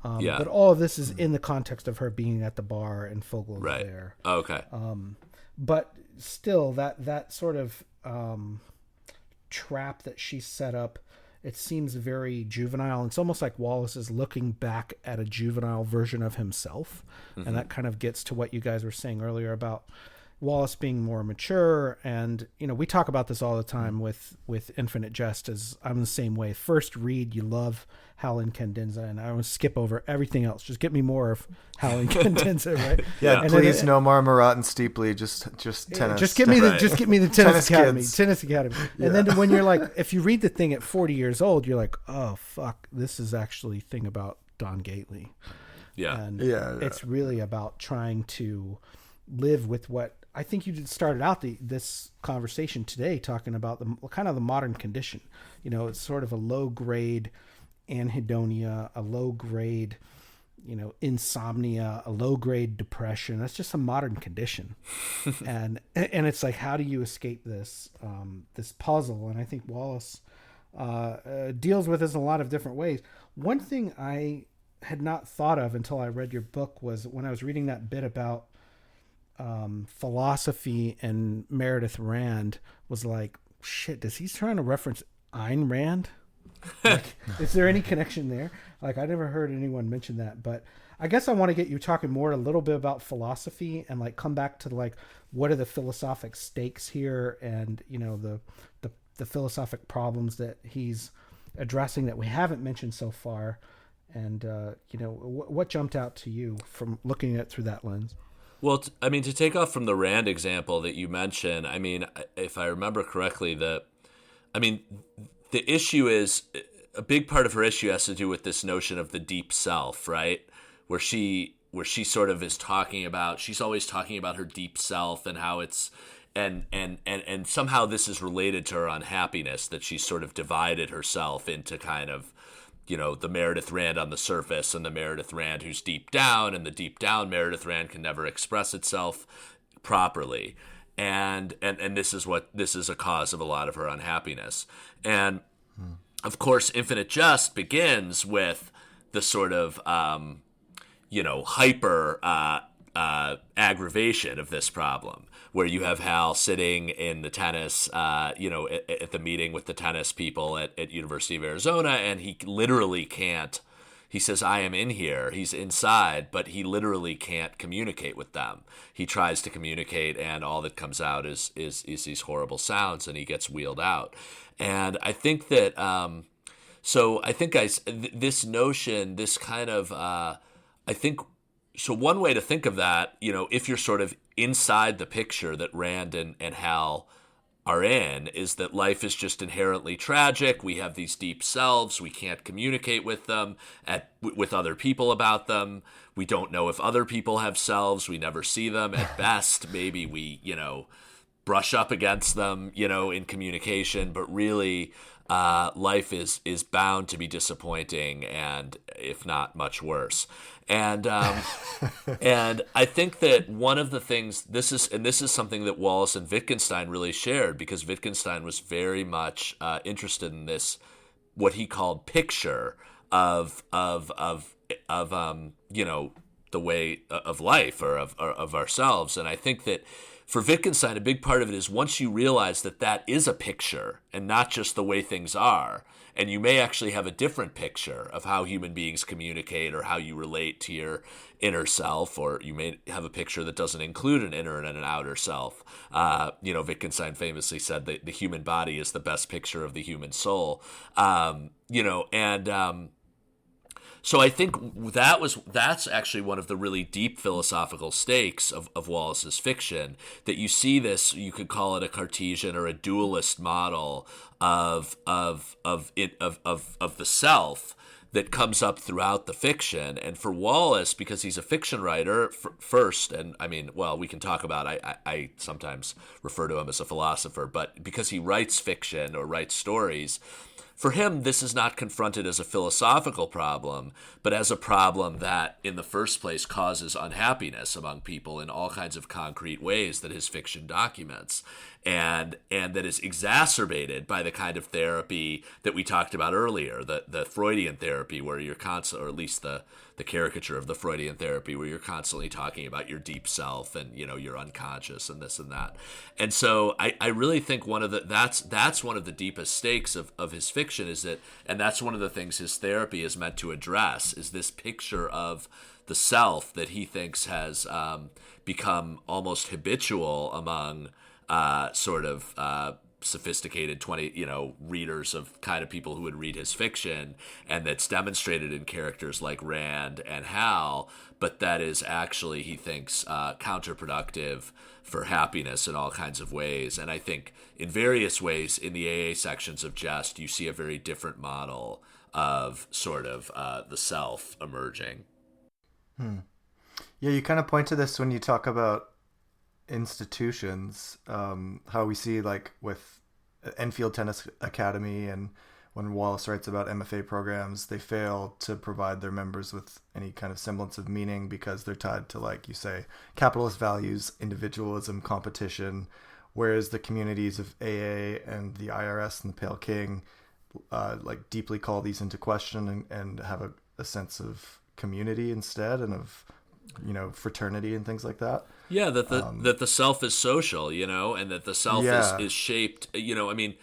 But all of this is in the context of her being at the bar and Fogel's there. Oh, okay. But still, that sort of trap that she set up, it seems very juvenile. It's almost like Wallace is looking back at a juvenile version of himself. And that kind of gets to what you guys were saying earlier about Wallace being more mature. And, we talk about this all the time with Infinite Jest, as I'm the same way. First read, you love Hal and Candenza, and I would skip over everything else. Just get me more of Hal and Candenza, right? Yeah, and please, no more Marat and Steepley, just tennis. Just give me the Tennis Academy. Kids. Tennis Academy. And then when you're like, if you read the thing at 40 years old, you're like, oh fuck, this is actually a thing about Don Gately. Yeah. And it's really about trying to live with what I think you started out this conversation today talking about the kind of the modern condition. It's sort of a low grade anhedonia, a low grade, insomnia, a low grade depression. That's just a modern condition. and it's like, how do you escape this puzzle? And I think Wallace deals with this in a lot of different ways. One thing I had not thought of until I read your book was when I was reading that bit about philosophy and Meredith Rand, was like, shit, does he trying to reference Ayn Rand? Like, is there any connection there? Like, I never heard anyone mention that, but I guess I want to get you talking more a little bit about philosophy and like come back to like what are the philosophic stakes here, and the philosophic problems that he's addressing that we haven't mentioned so far, and what jumped out to you from looking at it through that lens. Well, I mean, to take off from the Rand example that you mentioned, I mean, if I remember correctly, the issue is a big part of her issue has to do with this notion of the deep self, right? Where she sort of is talking about, she's always talking about her deep self and how it's, and somehow this is related to her unhappiness, that she's sort of divided herself into kind of, the Meredith Rand on the surface and the Meredith Rand who's deep down, and the deep down Meredith Rand can never express itself properly. And this is a cause of a lot of her unhappiness. And of course, Infinite Jest begins with the sort of, hyper aggravation of this problem, where you have Hal sitting in the tennis, at the meeting with the tennis people at University of Arizona, and he literally can't. He says, "I am in here." He's inside, but he literally can't communicate with them. He tries to communicate, and all that comes out is these horrible sounds, and he gets wheeled out. And I think that, this notion, this kind of, so one way to think of that, if you're sort of inside the picture that Rand and Hal are in, is that life is just inherently tragic. We have these deep selves. We can't communicate with them, with other people about them. We don't know if other people have selves. We never see them. At best, maybe we, brush up against them, in communication. But really, life is bound to be disappointing, and if not much worse. And and I think that one of the things, this is something that Wallace and Wittgenstein really shared, because Wittgenstein was very much interested in this, what he called picture of the way of life, or of ourselves. And I think that for Wittgenstein, a big part of it is once you realize that that is a picture and not just the way things are, and you may actually have a different picture of how human beings communicate or how you relate to your inner self, or you may have a picture that doesn't include an inner and an outer self. Wittgenstein famously said that the human body is the best picture of the human soul. So I think that's actually one of the really deep philosophical stakes of Wallace's fiction, that you see this, you could call it a Cartesian or a dualist model of the self that comes up throughout the fiction. And for Wallace, because he's a fiction writer first, and I mean, well, we can talk about, I sometimes refer to him as a philosopher, but because he writes fiction or writes stories, for him, this is not confronted as a philosophical problem, but as a problem that, in the first place, causes unhappiness among people in all kinds of concrete ways that his fiction documents, and that is exacerbated by the kind of therapy that we talked about earlier, the Freudian therapy, where you're constantly, or at least the caricature of the Freudian therapy, where you're constantly talking about your deep self and, your unconscious and this and that. And so I really think that's one of the deepest stakes of his fiction, is that, and that's one of the things his therapy is meant to address, is this picture of the self that he thinks has become almost habitual among sophisticated readers of kind of people who would read his fiction, and that's demonstrated in characters like Rand and Hal, but that is actually, he thinks, counterproductive for happiness in all kinds of ways. And I think in various ways in the AA sections of Jest, you see a very different model of sort of the self emerging. Yeah, you kind of point to this when you talk about institutions, how we see, like with Enfield Tennis Academy, and when Wallace writes about MFA programs, they fail to provide their members with any kind of semblance of meaning because they're tied to, like you say, capitalist values, individualism, competition, whereas the communities of AA and the IRS and the Pale King like deeply call these into question, and have a sense of community instead, and of fraternity and things like that. Yeah, that the self is social, and that the self is shaped. I mean,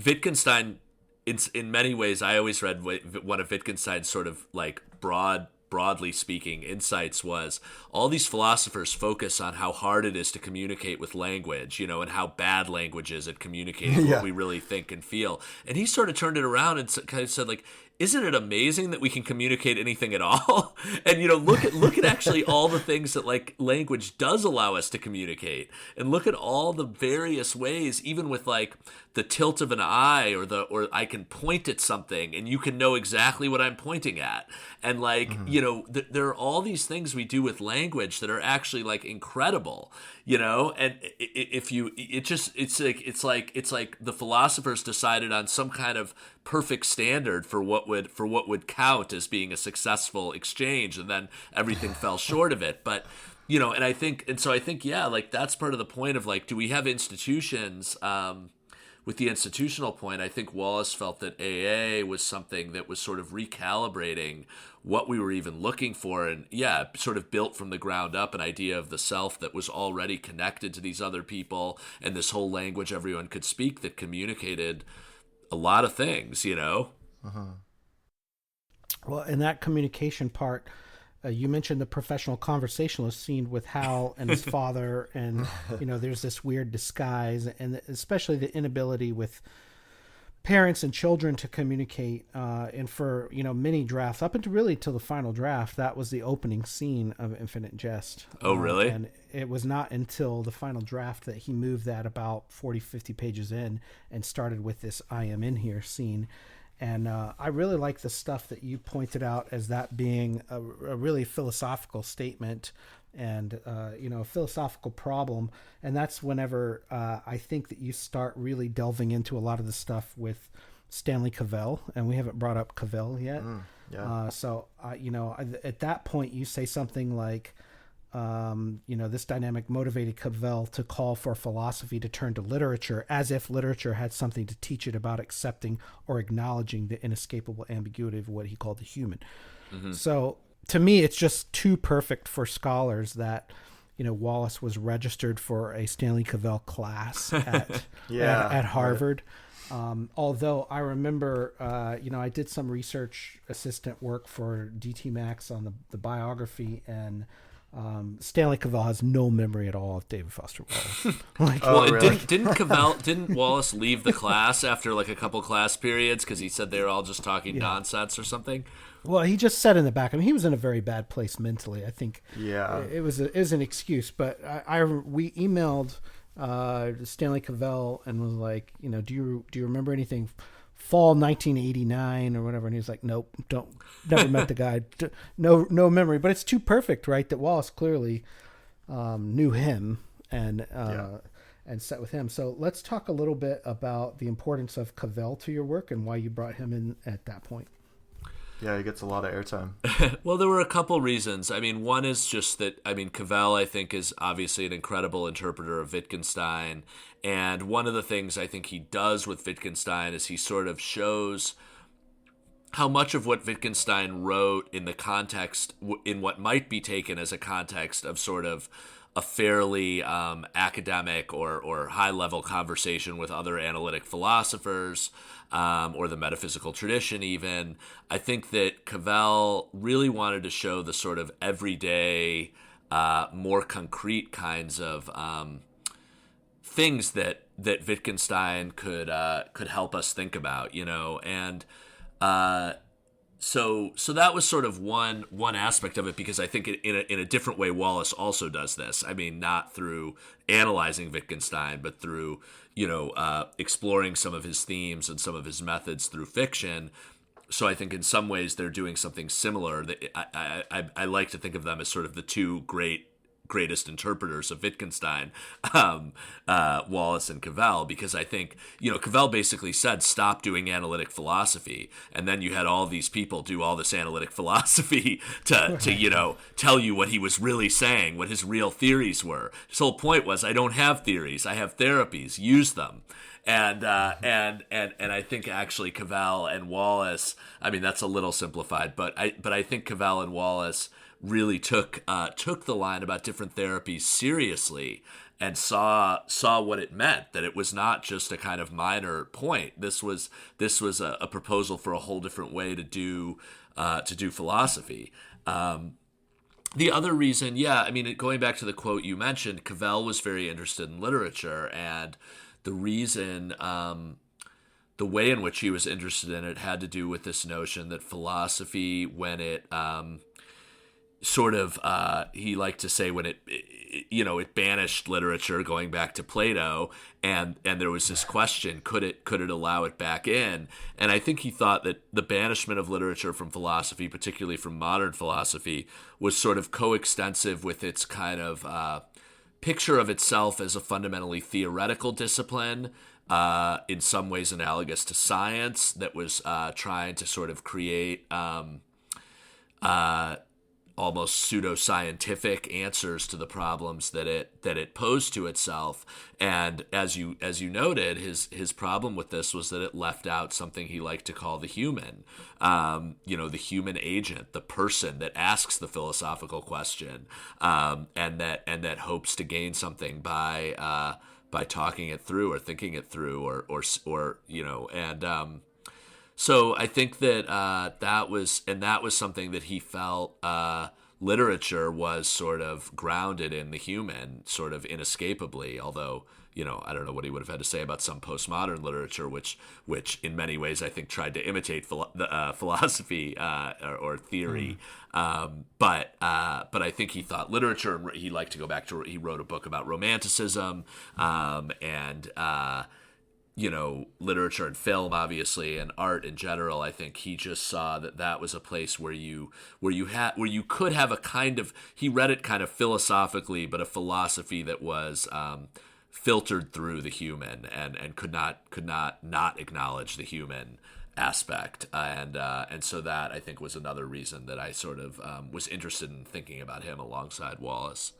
Wittgenstein in many ways, I always read one of Wittgenstein's sort of like broadly speaking insights was all these philosophers focus on how hard it is to communicate with language, you know, and how bad language is at communicating what we really think and feel. And he sort of turned it around and kind of said, like, isn't it amazing that we can communicate anything at all? And, you know, look at actually all the things that like language does allow us to communicate, and look at all the various ways, even with like the tilt of an eye, or I can point at something and you can know exactly what I'm pointing at. And like, you know, there are all these things we do with language that are actually like incredible, you know? And it's like the philosophers decided on some kind of perfect standard for what would count as being a successful exchange, and then everything fell short of it. But, you know, so I think, yeah, like that's part of the point of like, do we have institutions? With the institutional point, I think Wallace felt that AA was something that was sort of recalibrating what we were even looking for, and yeah, sort of built from the ground up an idea of the self that was already connected to these other people, and this whole language everyone could speak that communicated a lot of things, you know? Well, in that communication part, you mentioned the professional conversationalist scene with Hal and his father, and you know, there's this weird disguise, and especially the inability with parents and children to communicate. And for, you know, many drafts up until really till the final draft, that was the opening scene of Infinite Jest. Oh, really? And it was not until the final draft that he moved that about 40, 50 pages in and started with this "I am in here" scene. And I really like the stuff that you pointed out as that being a really philosophical statement, and you know, a philosophical problem. And that's whenever I think that you start really delving into a lot of the stuff with Stanley Cavell, and we haven't brought up Cavell yet. So you know, at that point you say something like, you know, this dynamic motivated Cavell to call for philosophy to turn to literature, as if literature had something to teach it about accepting or acknowledging the inescapable ambiguity of what he called the human. So to me, it's just too perfect for scholars that, you know, Wallace was registered for a Stanley Cavell class at Harvard. Although I remember, you know, I did some research assistant work for DT Max on the biography, and Stanley Cavell has no memory at all of David Foster Wallace. Really? Didn't Wallace leave the class after like a couple class periods because he said they were all just talking nonsense or something? Well, he just said in the back. I mean, he was in a very bad place mentally. I think. Yeah. It was an excuse, but we emailed Stanley Cavell and was like, you know, do you remember anything? Fall 1989 or whatever, and he was like, nope, never met the guy, no memory. But it's too perfect, right? That Wallace clearly knew him and sat with him. So let's talk a little bit about the importance of Cavell to your work and why you brought him in at that point. Yeah, he gets a lot of airtime. Well, there were a couple reasons. I mean, one is just that, I mean, Cavell, I think, is obviously an incredible interpreter of Wittgenstein. And one of the things I think he does with Wittgenstein is he sort of shows how much of what Wittgenstein wrote in the context, in what might be taken as a context of sort of a fairly academic or high-level conversation with other analytic philosophers, or the metaphysical tradition even. I think that Cavell really wanted to show the sort of everyday, more concrete kinds of things that Wittgenstein could help us think about, you know, and so that was sort of one aspect of it, because I think in a different way Wallace also does this. I mean, not through analyzing Wittgenstein, but through, you know, exploring some of his themes and some of his methods through fiction. So I think in some ways they're doing something similar. That I like to think of them as sort of the two greatest interpreters of Wittgenstein, Wallace and Cavell, because I think, you know, Cavell basically said, stop doing analytic philosophy. And then you had all these people do all this analytic philosophy to you know, tell you what he was really saying, what his real theories were. His whole point was, I don't have theories, I have therapies, use them. And I think actually Cavell and Wallace, I mean, that's a little simplified, but I think Cavell and Wallace really took the line about different therapies seriously and saw what it meant, that it was not just a kind of minor point. This was a proposal for a whole different way to do philosophy. The other reason, going back to the quote you mentioned, Cavell was very interested in literature, and the reason, the way in which he was interested in it had to do with this notion that philosophy, when it he liked to say when it banished literature, going back to Plato, and there was this question, could it allow it back in? And I think he thought that the banishment of literature from philosophy, particularly from modern philosophy, was sort of coextensive with its kind of picture of itself as a fundamentally theoretical discipline, in some ways analogous to science, that was trying to sort of create almost pseudo-scientific answers to the problems that it posed to itself. And as you noted, his problem with this was that it left out something he liked to call the human, the human agent, the person that asks the philosophical question, and that hopes to gain something by talking it through or thinking it through, or so I think that that was something that he felt literature was sort of grounded in the human, sort of inescapably. Although, I don't know what he would have had to say about some postmodern literature, which in many ways I think tried to imitate philosophy or theory. But I think he thought literature, and he liked to go back to. He wrote a book about Romanticism, and literature and film, obviously, and art in general. I think he just saw that was a place where you could have a kind of, he read it kind of philosophically, but a philosophy that was filtered through the human and could not acknowledge the human aspect, and so that, I think, was another reason that I sort of was interested in thinking about him alongside Wallace.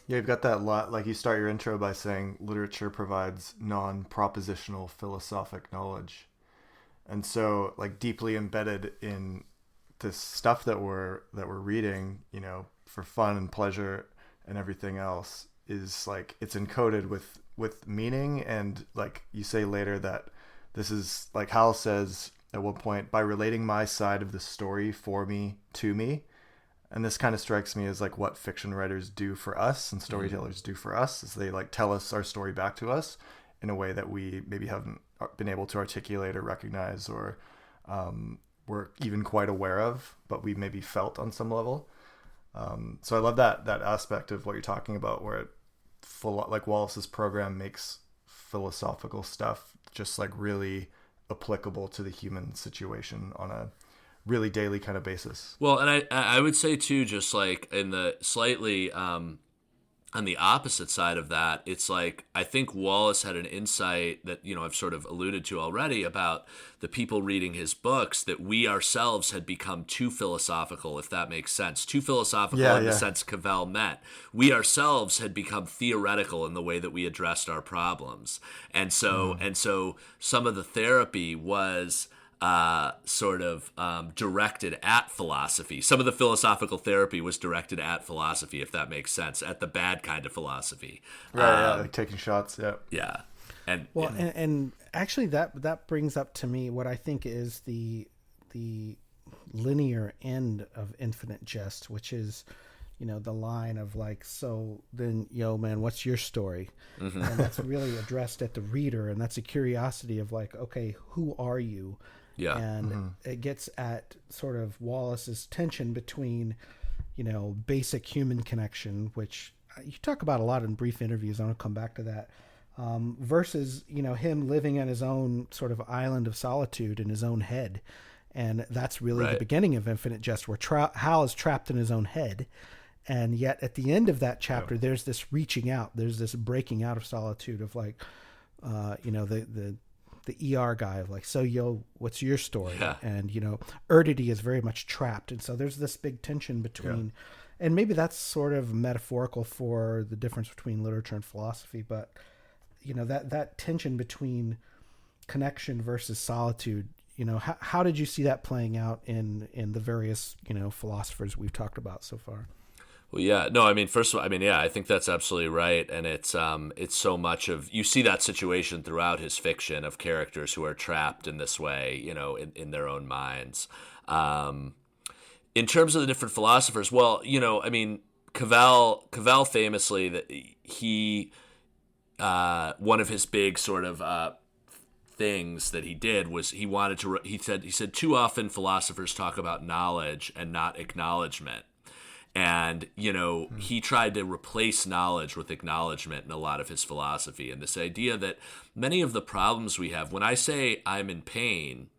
Yeah, you've got that lot. Like, you start your intro by saying literature provides non-propositional philosophic knowledge. And so, like, deeply embedded in this stuff that we're reading, for fun and pleasure and everything else, is like, it's encoded with meaning. And like you say later, that this is, like Hal says at one point, by relating my side of the story for me to me. And this kind of strikes me as like what fiction writers do for us and storytellers do for us, is they like tell us our story back to us in a way that we maybe haven't been able to articulate or recognize, or we're even quite aware of, but we maybe felt on some level. So I love that aspect of what you're talking about, where like Wallace's program makes philosophical stuff just like really applicable to the human situation on a really daily kind of basis. Well, and I would say too, just like in the slightly on the opposite side of that, it's like, I think Wallace had an insight that, I've sort of alluded to already, about the people reading his books, that we ourselves had become too philosophical, if that makes sense. Too philosophical in the sense Cavell meant. We ourselves had become theoretical in the way that we addressed our problems. And so some of the therapy was sort of directed at philosophy. Some of the philosophical therapy was directed at philosophy, if that makes sense, at the bad kind of philosophy. Right, like taking shots, yeah. Yeah. And actually that brings up to me what I think is the linear end of Infinite Jest, which is, the line of like, so then, yo, man, what's your story? Mm-hmm. And that's really addressed at the reader, and that's a curiosity of like, okay, who are you? Yeah. And it gets at sort of Wallace's tension between, basic human connection, which you talk about a lot in brief interviews. I'm going to come back to that. Versus, him living on his own sort of island of solitude in his own head. And that's really the beginning of Infinite Jest, where Hal is trapped in his own head. And yet at the end of that chapter, there's this reaching out. There's this breaking out of solitude of like, the ER guy of like, so yo, what's your story? Yeah. And, Erdity is very much trapped. And so there's this big tension between, and maybe that's sort of metaphorical for the difference between literature and philosophy, but, that tension between connection versus solitude, how did you see that playing out in the various, philosophers we've talked about so far? Well, yeah, no, I mean, first of all, yeah, I think that's absolutely right. And it's so much of, you see that situation throughout his fiction of characters who are trapped in this way, in their own minds. In terms of the different philosophers, well, I mean, Cavell famously, that he, one of his big sort of things that he did was he said too often philosophers talk about knowledge and not acknowledgement. And, he tried to replace knowledge with acknowledgement in a lot of his philosophy. And this idea that many of the problems we have, when I say I'm in pain,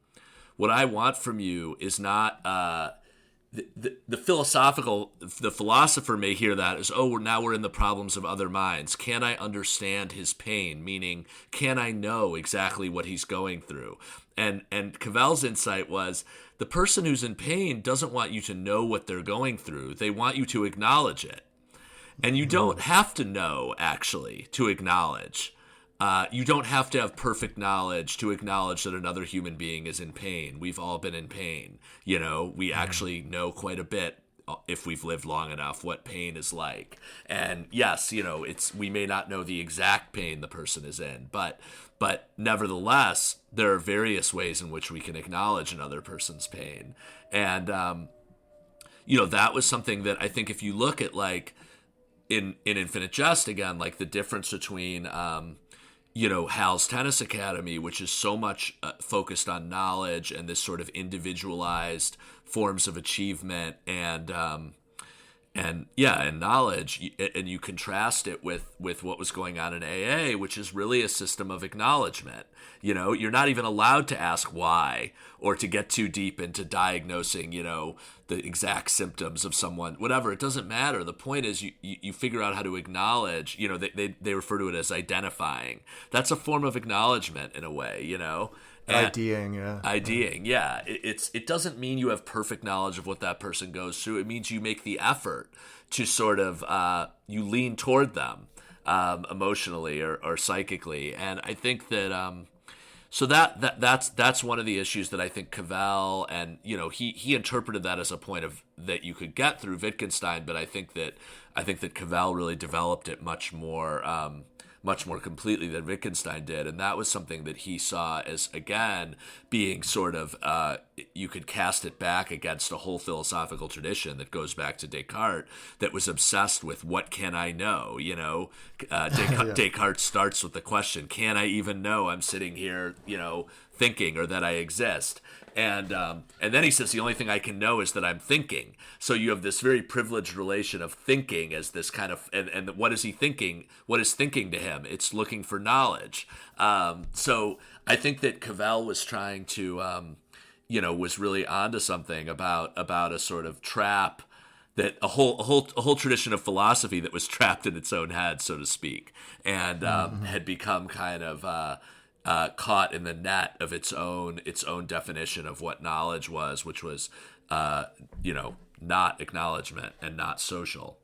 what I want from you is not the philosopher may hear that as, now we're in the problems of other minds. Can I understand his pain? Meaning, can I know exactly what he's going through? And Cavell's insight was, the person who's in pain doesn't want you to know what they're going through. They want you to acknowledge it. And you don't have to know, actually, to acknowledge. You don't have to have perfect knowledge to acknowledge that another human being is in pain. We've all been in pain. We actually know quite a bit, if we've lived long enough, what pain is like. And yes, we may not know the exact pain the person is in, but nevertheless, there are various ways in which we can acknowledge another person's pain. And, that was something that I think if you look at, like, in Infinite Jest, again, like the difference between, Hal's Tennis Academy, which is so much focused on knowledge and this sort of individualized forms of achievement and knowledge, and you contrast it with what was going on in AA, which is really a system of acknowledgement. You're not even allowed to ask why or to get too deep into diagnosing, the exact symptoms of someone, whatever. It doesn't matter. The point is you figure out how to acknowledge, they refer to it as identifying. That's a form of acknowledgement in a way, IDing, yeah. IDing, yeah. It doesn't mean you have perfect knowledge of what that person goes through. It means you make the effort to sort of, you lean toward them emotionally or psychically. And I think that, so that's one of the issues that I think Cavell, and, he interpreted that as a point of that you could get through Wittgenstein, but I think that Cavell really developed it much more completely than Wittgenstein did. And that was something that he saw as, again, being sort of, you could cast it back against a whole philosophical tradition that goes back to Descartes, that was obsessed with what can I know? Descartes starts with the question, can I even know I'm sitting here, thinking, or that I exist? And then he says, the only thing I can know is that I'm thinking. So you have this very privileged relation of thinking as this kind of, and what is he thinking? What is thinking to him? It's looking for knowledge. So I think that Cavell was trying to, was really onto something about a sort of trap, that a whole tradition of philosophy that was trapped in its own head, so to speak, and had become kind of caught in the net of its own definition of what knowledge was, which was, not acknowledgement and not social.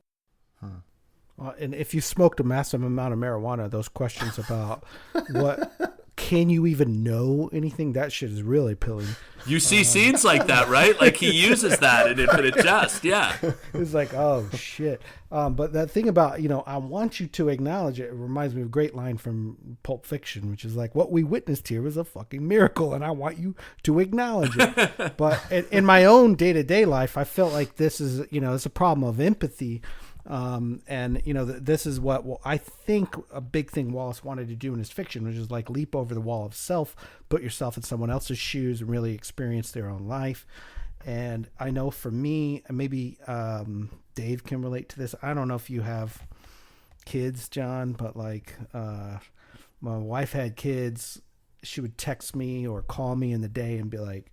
Well, and if you smoked a massive amount of marijuana, those questions about what can you even know anything, that shit is really appealing. You see scenes like that, right? Like he uses that in Infinite Jest, yeah. It's like, oh shit. But that thing about, I want you to acknowledge it. It reminds me of a great line from Pulp Fiction, which is like, what we witnessed here was a fucking miracle, and I want you to acknowledge it. But in my own day-to-day life, I felt like this is, it's a problem of empathy. This is what I think a big thing Wallace wanted to do in his fiction, which is like leap over the wall of self, put yourself in someone else's shoes and really experience their own life. And I know for me, maybe Dave can relate to this. I don't know if you have kids, John, but like my wife had kids. She would text me or call me in the day and be like,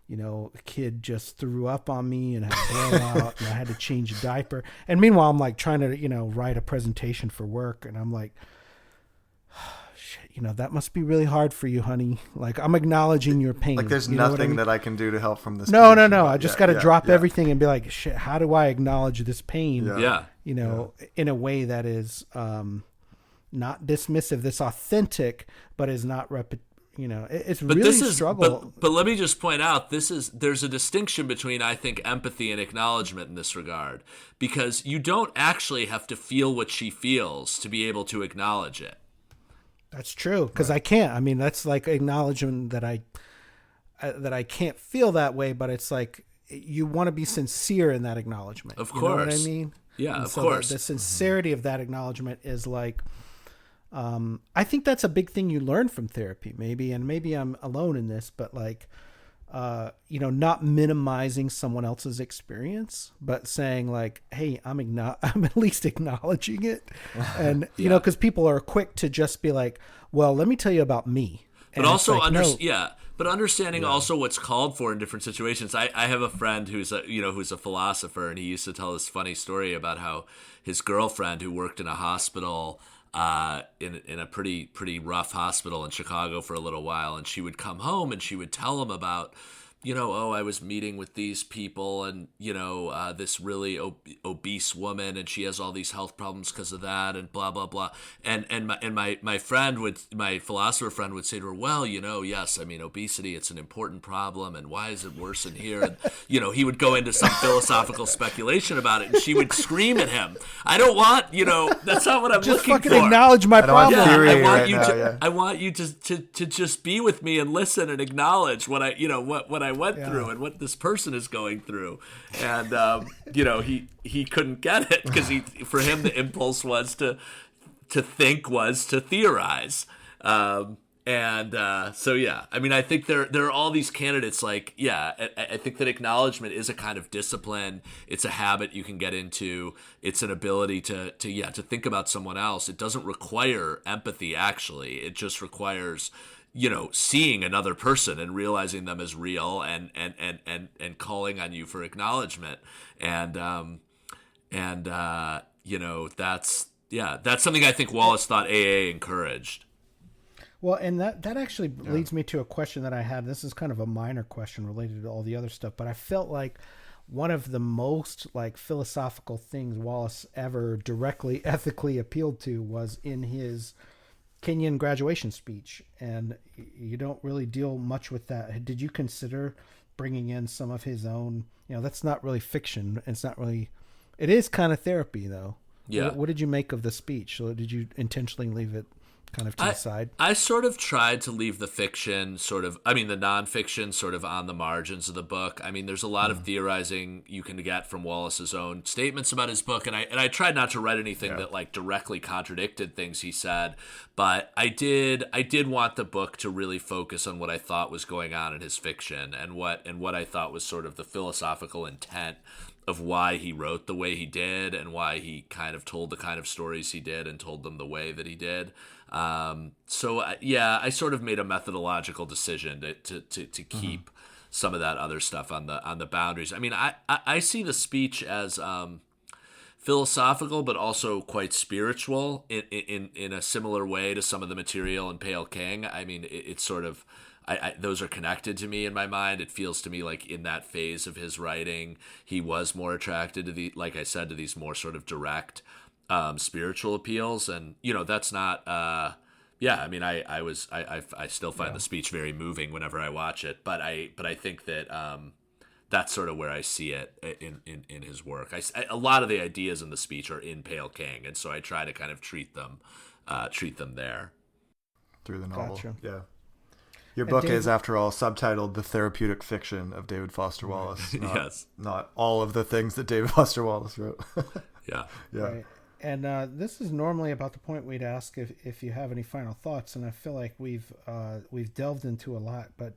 a kid just threw up on me and had a blowout and I had to change a diaper. And meanwhile, I'm like trying to, write a presentation for work. And I'm like, shit, that must be really hard for you, honey. Like, I'm acknowledging your pain. Like, there's nothing that I can do to help from this. No. I just got to drop everything and be like, shit, how do I acknowledge this pain? In a way that is not dismissive, that's authentic, but is not It's But really this is struggle. but let me just point out, there's a distinction between, I think, empathy and acknowledgement in this regard, because you don't actually have to feel what she feels to be able to acknowledge it. That's true, because I can't. I mean, that's like acknowledgement that I can't feel that way, but it's like you want to be sincere in that acknowledgement. Of You know what I course. mean? Yeah, And of so course. The sincerity of that acknowledgement is like, I think that's a big thing you learn from therapy, maybe, and maybe I'm alone in this, but like, not minimizing someone else's experience, but saying like, hey, I'm at least acknowledging it. And, because people are quick to just be like, well, let me tell you about me. But And also, it's like, but understanding also what's called for in different situations. I have a friend who's a philosopher, and he used to tell this funny story about how his girlfriend, who worked in a hospital, in a pretty rough hospital in Chicago for a little while, and she would come home and she would tell him about, I was meeting with these people, and this really obese woman, and she has all these health problems because of that, and blah blah blah. And my philosopher friend would say to her, well, yes, I mean, obesity, it's an important problem, and why is it worse in here? And he would go into some philosophical speculation about it, and she would scream at him, I don't want, that's not what I'm just looking fucking for. acknowledge my problem. I want you to just be with me and listen and acknowledge what I went through and what this person is going through. And he couldn't get it, because for him the impulse was to think, was to theorize. So I mean, I think there are all these candidates. Like, I think that acknowledgement is a kind of discipline. It's a habit you can get into. It's an ability to think about someone else. It doesn't require empathy, actually. It just requires seeing another person and realizing them as real, and calling on you for acknowledgement. And that's something I think Wallace thought AA encouraged. Well, and that actually leads me to a question that I had. This is kind of a minor question related to all the other stuff, but I felt like one of the most like philosophical things Wallace ever directly ethically appealed to was in his Kenyan graduation speech, and you don't really deal much with that. Did you consider bringing in some of his own? That's not really fiction. It's not really. It is kind of therapy, though. Yeah. What did you make of the speech? So did you intentionally leave it kind of to the side? I sort of tried to leave the fiction the nonfiction sort of on the margins of the book. I mean, there's a lot of theorizing you can get from Wallace's own statements about his book, and I tried not to write anything that like directly contradicted things he said, but I did want the book to really focus on what I thought was going on in his fiction, and what I thought was sort of the philosophical intent of why he wrote the way he did, and why he kind of told the kind of stories he did and told them the way that he did. I sort of made a methodological decision to keep some of that other stuff on the boundaries. I mean, I see the speech as philosophical, but also quite spiritual in a similar way to some of the material in Pale King. I mean, it's sort of, those are connected to me in my mind. It feels to me like in that phase of his writing, he was more attracted to like I said, to these more sort of direct spiritual appeals. And that's not I mean, I still find the speech very moving whenever I watch it, but I think that that's sort of where I see it in his work. A lot of the ideas in the speech are in Pale King, and so I try to kind of treat them there through the novel. Gotcha. Yeah. Your book is, after all, subtitled "The Therapeutic Fiction of David Foster Wallace." Yes. Not all of the things that David Foster Wallace wrote. Yeah. Right. And this is normally about the point we'd ask if you have any final thoughts, and I feel like we've delved into a lot. But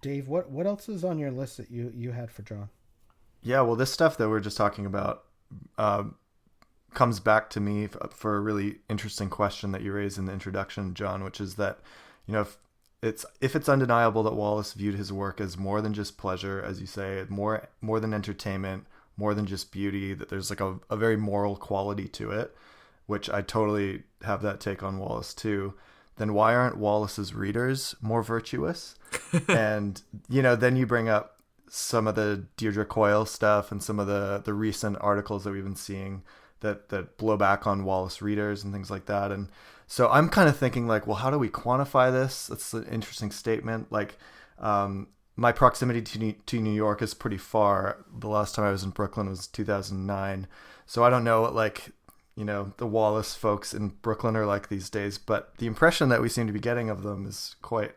Dave, what else is on your list that you had for Jon? Yeah, well, this stuff that we're just talking about comes back to me for a really interesting question that you raised in the introduction, Jon, which is that if it's undeniable that Wallace viewed his work as more than just pleasure, as you say, more than entertainment, more than just beauty, that there's like a very moral quality to it, which I totally have that take on Wallace too, then why aren't Wallace's readers more virtuous? And, then you bring up some of the Deirdre Coyle stuff and some of the recent articles that we've been seeing that blow back on Wallace readers and things like that. And so I'm kind of thinking like, well, how do we quantify this? That's an interesting statement. Like, my proximity to New York is pretty far. The last time I was in Brooklyn was 2009. So I don't know what, like, the Wallace folks in Brooklyn are like these days, but the impression that we seem to be getting of them is quite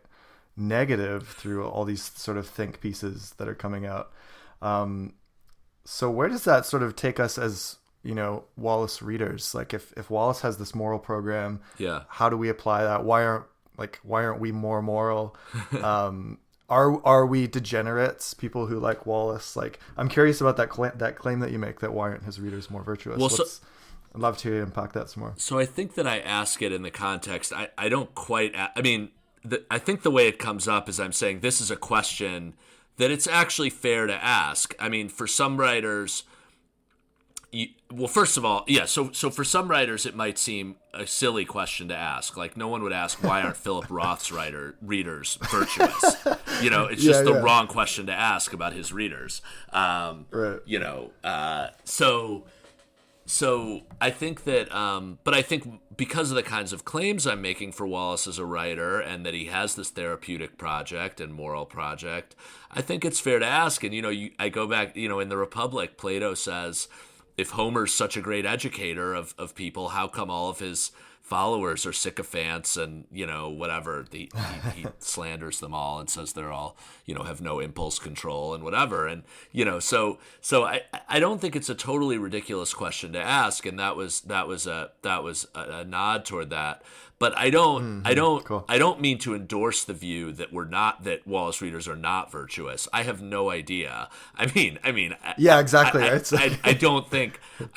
negative through all these sort of think pieces that are coming out. So where does that sort of take us as, Wallace readers? Like if Wallace has this moral program, how do we apply that? Why aren't we more moral? Are we degenerates, people who like Wallace? Like, I'm curious about that claim that you make, that why aren't his readers more virtuous? Well, I'd love to unpack that some more. So I think that I ask it in the context. I don't quite. I mean, I think the way it comes up is I'm saying this is a question that it's actually fair to ask. I mean, for some writers, first of all, So for some writers, it might seem a silly question to ask. Like, no one would ask, why aren't Philip Roth's readers virtuous? It's just the wrong question to ask about his readers. Right. So I think that, but I think because of the kinds of claims I'm making for Wallace as a writer, and that he has this therapeutic project and moral project, I think it's fair to ask. And, I go back, in the Republic, Plato says, if Homer's such a great educator of people, how come all of his followers are sycophants and, whatever? He slanders them all and says they're all, have no impulse control and whatever. And, so I don't think it's a totally ridiculous question to ask. And that was a nod toward that. But I don't mean to endorse the view that Wallace readers are not virtuous. I have no idea. I mean, yeah, exactly. I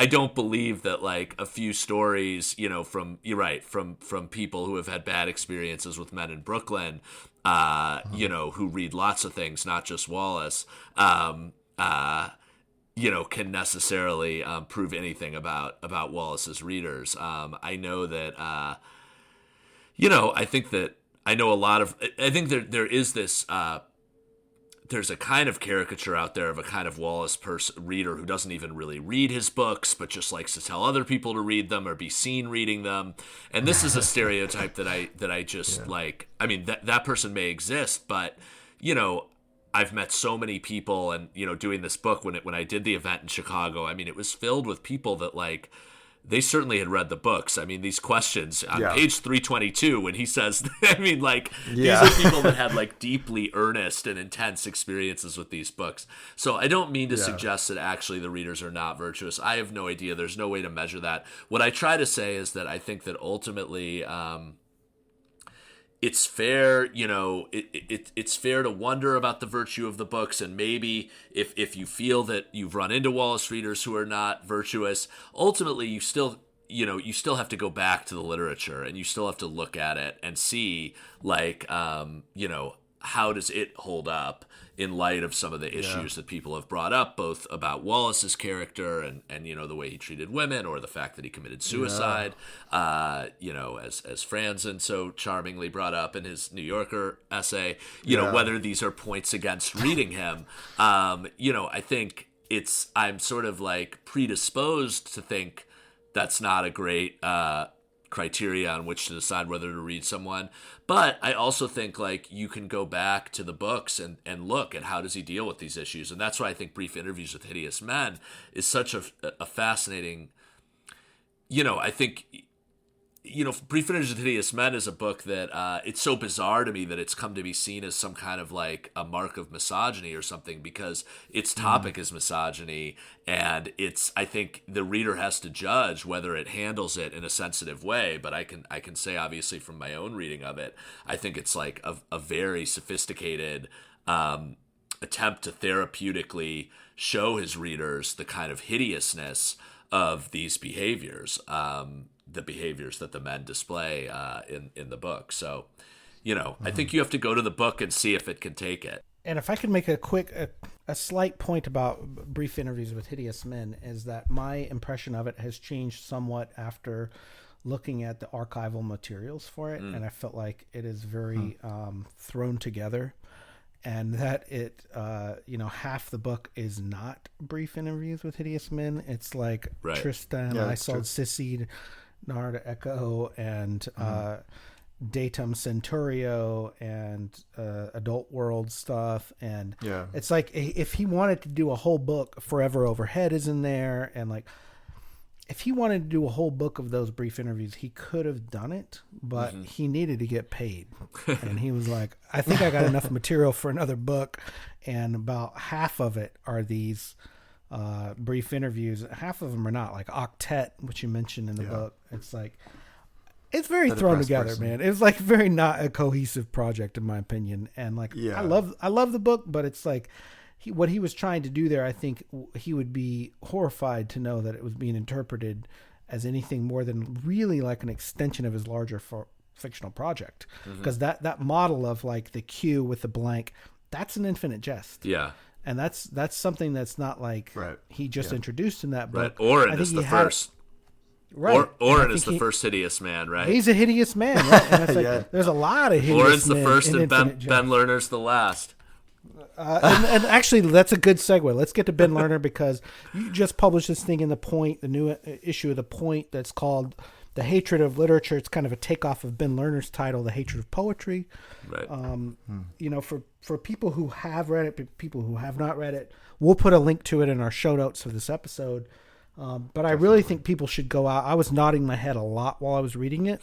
don't believe that, like, a few stories, from people who have had bad experiences with men in Brooklyn, who read lots of things, not just Wallace, can necessarily prove anything about Wallace's readers. I know that. I think that I know a lot of. I think there is this. There's a kind of caricature out there of a kind of Wallace reader who doesn't even really read his books, but just likes to tell other people to read them or be seen reading them. And this is a stereotype that I just like. I mean, that person may exist, but I've met so many people, and doing this book when I did the event in Chicago, I mean, it was filled with people that, like, they certainly had read the books. I mean, these questions on page 322, when he says, I mean, like, these are people that had, like, deeply earnest and intense experiences with these books. So I don't mean to suggest that actually the readers are not virtuous. I have no idea. There's no way to measure that. What I try to say is that I think that ultimately, it's fair, it's fair to wonder about the virtue of the books, and maybe if you feel that you've run into Wallace readers who are not virtuous, ultimately you still have to go back to the literature, and you still have to look at it and see, like, how does it hold up in light of some of the issues that people have brought up, both about Wallace's character and the way he treated women, or the fact that he committed suicide, as Franzen so charmingly brought up in his New Yorker essay, whether these are points against reading him. I think I'm sort of, like, predisposed to think that's not a great criteria on which to decide whether to read someone. But I also think, like, you can go back to the books and look at how does he deal with these issues. And that's why I think Brief Interviews with Hideous Men is such a fascinating, I think, Brief Interviews with Hideous Men is a book that it's so bizarre to me that it's come to be seen as some kind of, like, a mark of misogyny or something, because its topic is misogyny, and I think the reader has to judge whether it handles it in a sensitive way. But I can say, obviously, from my own reading of it, I think it's, like, a very sophisticated attempt to therapeutically show his readers the kind of hideousness of these behaviors, the behaviors that the men display in the book. So, I think you have to go to the book and see if it can take it. And if I could make a slight point about Brief Interviews with Hideous Men, is that my impression of it has changed somewhat after looking at the archival materials for it. And I felt like it is very thrown together. and that it, half the book is not brief interviews with hideous men. It's like Tristan, Isolde, Sissy, Narda Echo, and Datum Centurio, and Adult World stuff. And it's like, if he wanted to do a whole book, Forever Overhead is in there, and like, if he wanted to do a whole book of those brief interviews, he could have done it, but he needed to get paid. And he was like, I think I got enough material for another book. And about half of it are these brief interviews. Half of them are not, like Octet, which you mentioned in the book. It's like, it's very thrown together, man. It's like very not a cohesive project, in my opinion. And like, I love the book, but it's like, what he was trying to do there, I think he would be horrified to know that it was being interpreted as anything more than really like an extension of his larger fictional project. Because that model of like the Q with the blank, that's an infinite jest. Yeah. And that's something that's not like he just introduced in that book. Right. Oren is the first. Right. Oren is the first hideous man, right? He's a hideous man, right? And it's like, there's a lot of hideous men. Oren's the first and Ben Lerner's the last. And actually, that's a good segue. Let's get to Ben Lerner, because you just published this thing in the new issue of The Point, that's called The Hatred of Literature. It's kind of a takeoff of Ben Lerner's title, The Hatred of Poetry. Right. For people who have read it, people who have not read it, we'll put a link to it in our show notes of this episode. But I really think people should go out. I was nodding my head a lot while I was reading it.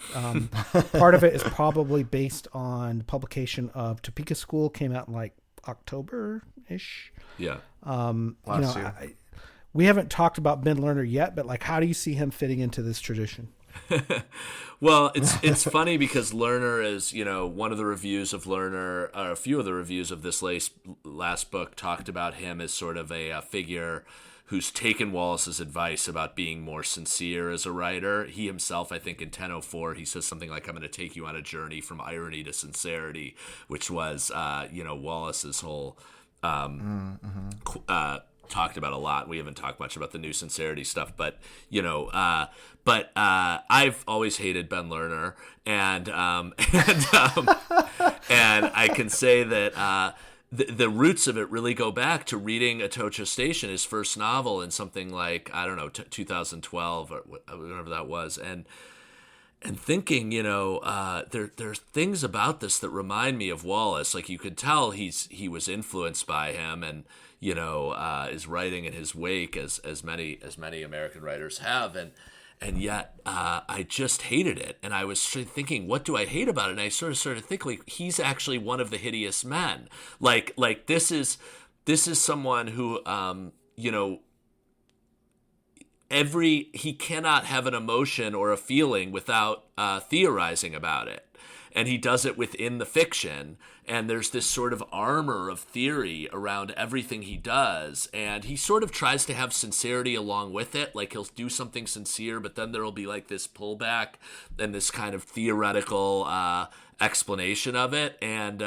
Part of it is probably based on the publication of Topeka School, came out in like October-ish. Yeah. Last year. We haven't talked about Ben Lerner yet, but like, how do you see him fitting into this tradition? Well, it's funny because Lerner is, one of the reviews of Lerner, or a few of the reviews of this last book talked about him as sort of a figure who's taken Wallace's advice about being more sincere as a writer. He himself, I think in 1004, he says something like, I'm going to take you on a journey from irony to sincerity, which was, Wallace's whole, talked about a lot. We haven't talked much about the new sincerity stuff, but, I've always hated Ben Lerner, and I can say that, the roots of it really go back to reading Atocha Station, his first novel, in something like, 2012 or whatever that was, and thinking, there's things about this that remind me of Wallace. Like, you could tell he was influenced by him, and is writing in his wake, as many American writers have, and yet I just hated it. And I was thinking, what do I hate about it? And I sort of started thinking, like, he's actually one of the hideous men. Like this is someone who, he cannot have an emotion or a feeling without theorizing about it. And he does it within the fiction, and there's this sort of armor of theory around everything he does, and he sort of tries to have sincerity along with it. Like, he'll do something sincere, but then there'll be like this pullback and this kind of theoretical explanation of it, and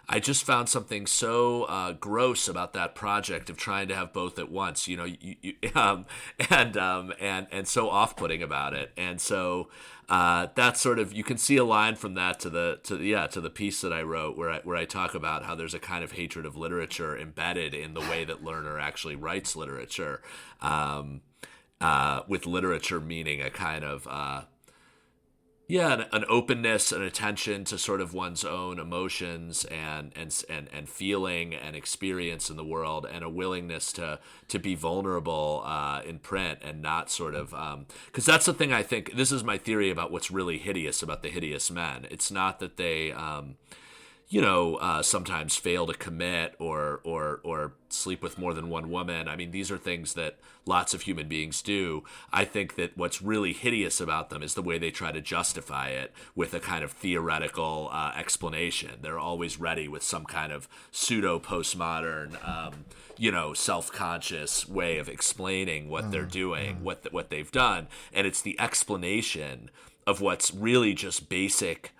I just found something so gross about that project of trying to have both at once, and so off-putting about it. And so that's sort of, you can see a line from that to the piece that I wrote, where I talk about how there's a kind of hatred of literature embedded in the way that Lerner actually writes literature, with literature meaning a kind of an openness, an attention to sort of one's own emotions and feeling and experience in the world, and a willingness to be vulnerable in print, and not sort of because that's the thing. I think this is my theory about what's really hideous about the hideous men. It's not that they sometimes fail to commit or sleep with more than one woman. I mean, these are things that lots of human beings do. I think that what's really hideous about them is the way they try to justify it with a kind of theoretical explanation. They're always ready with some kind of pseudo-postmodern, self-conscious way of explaining what they're doing, what they've done. And it's the explanation of what's really just basic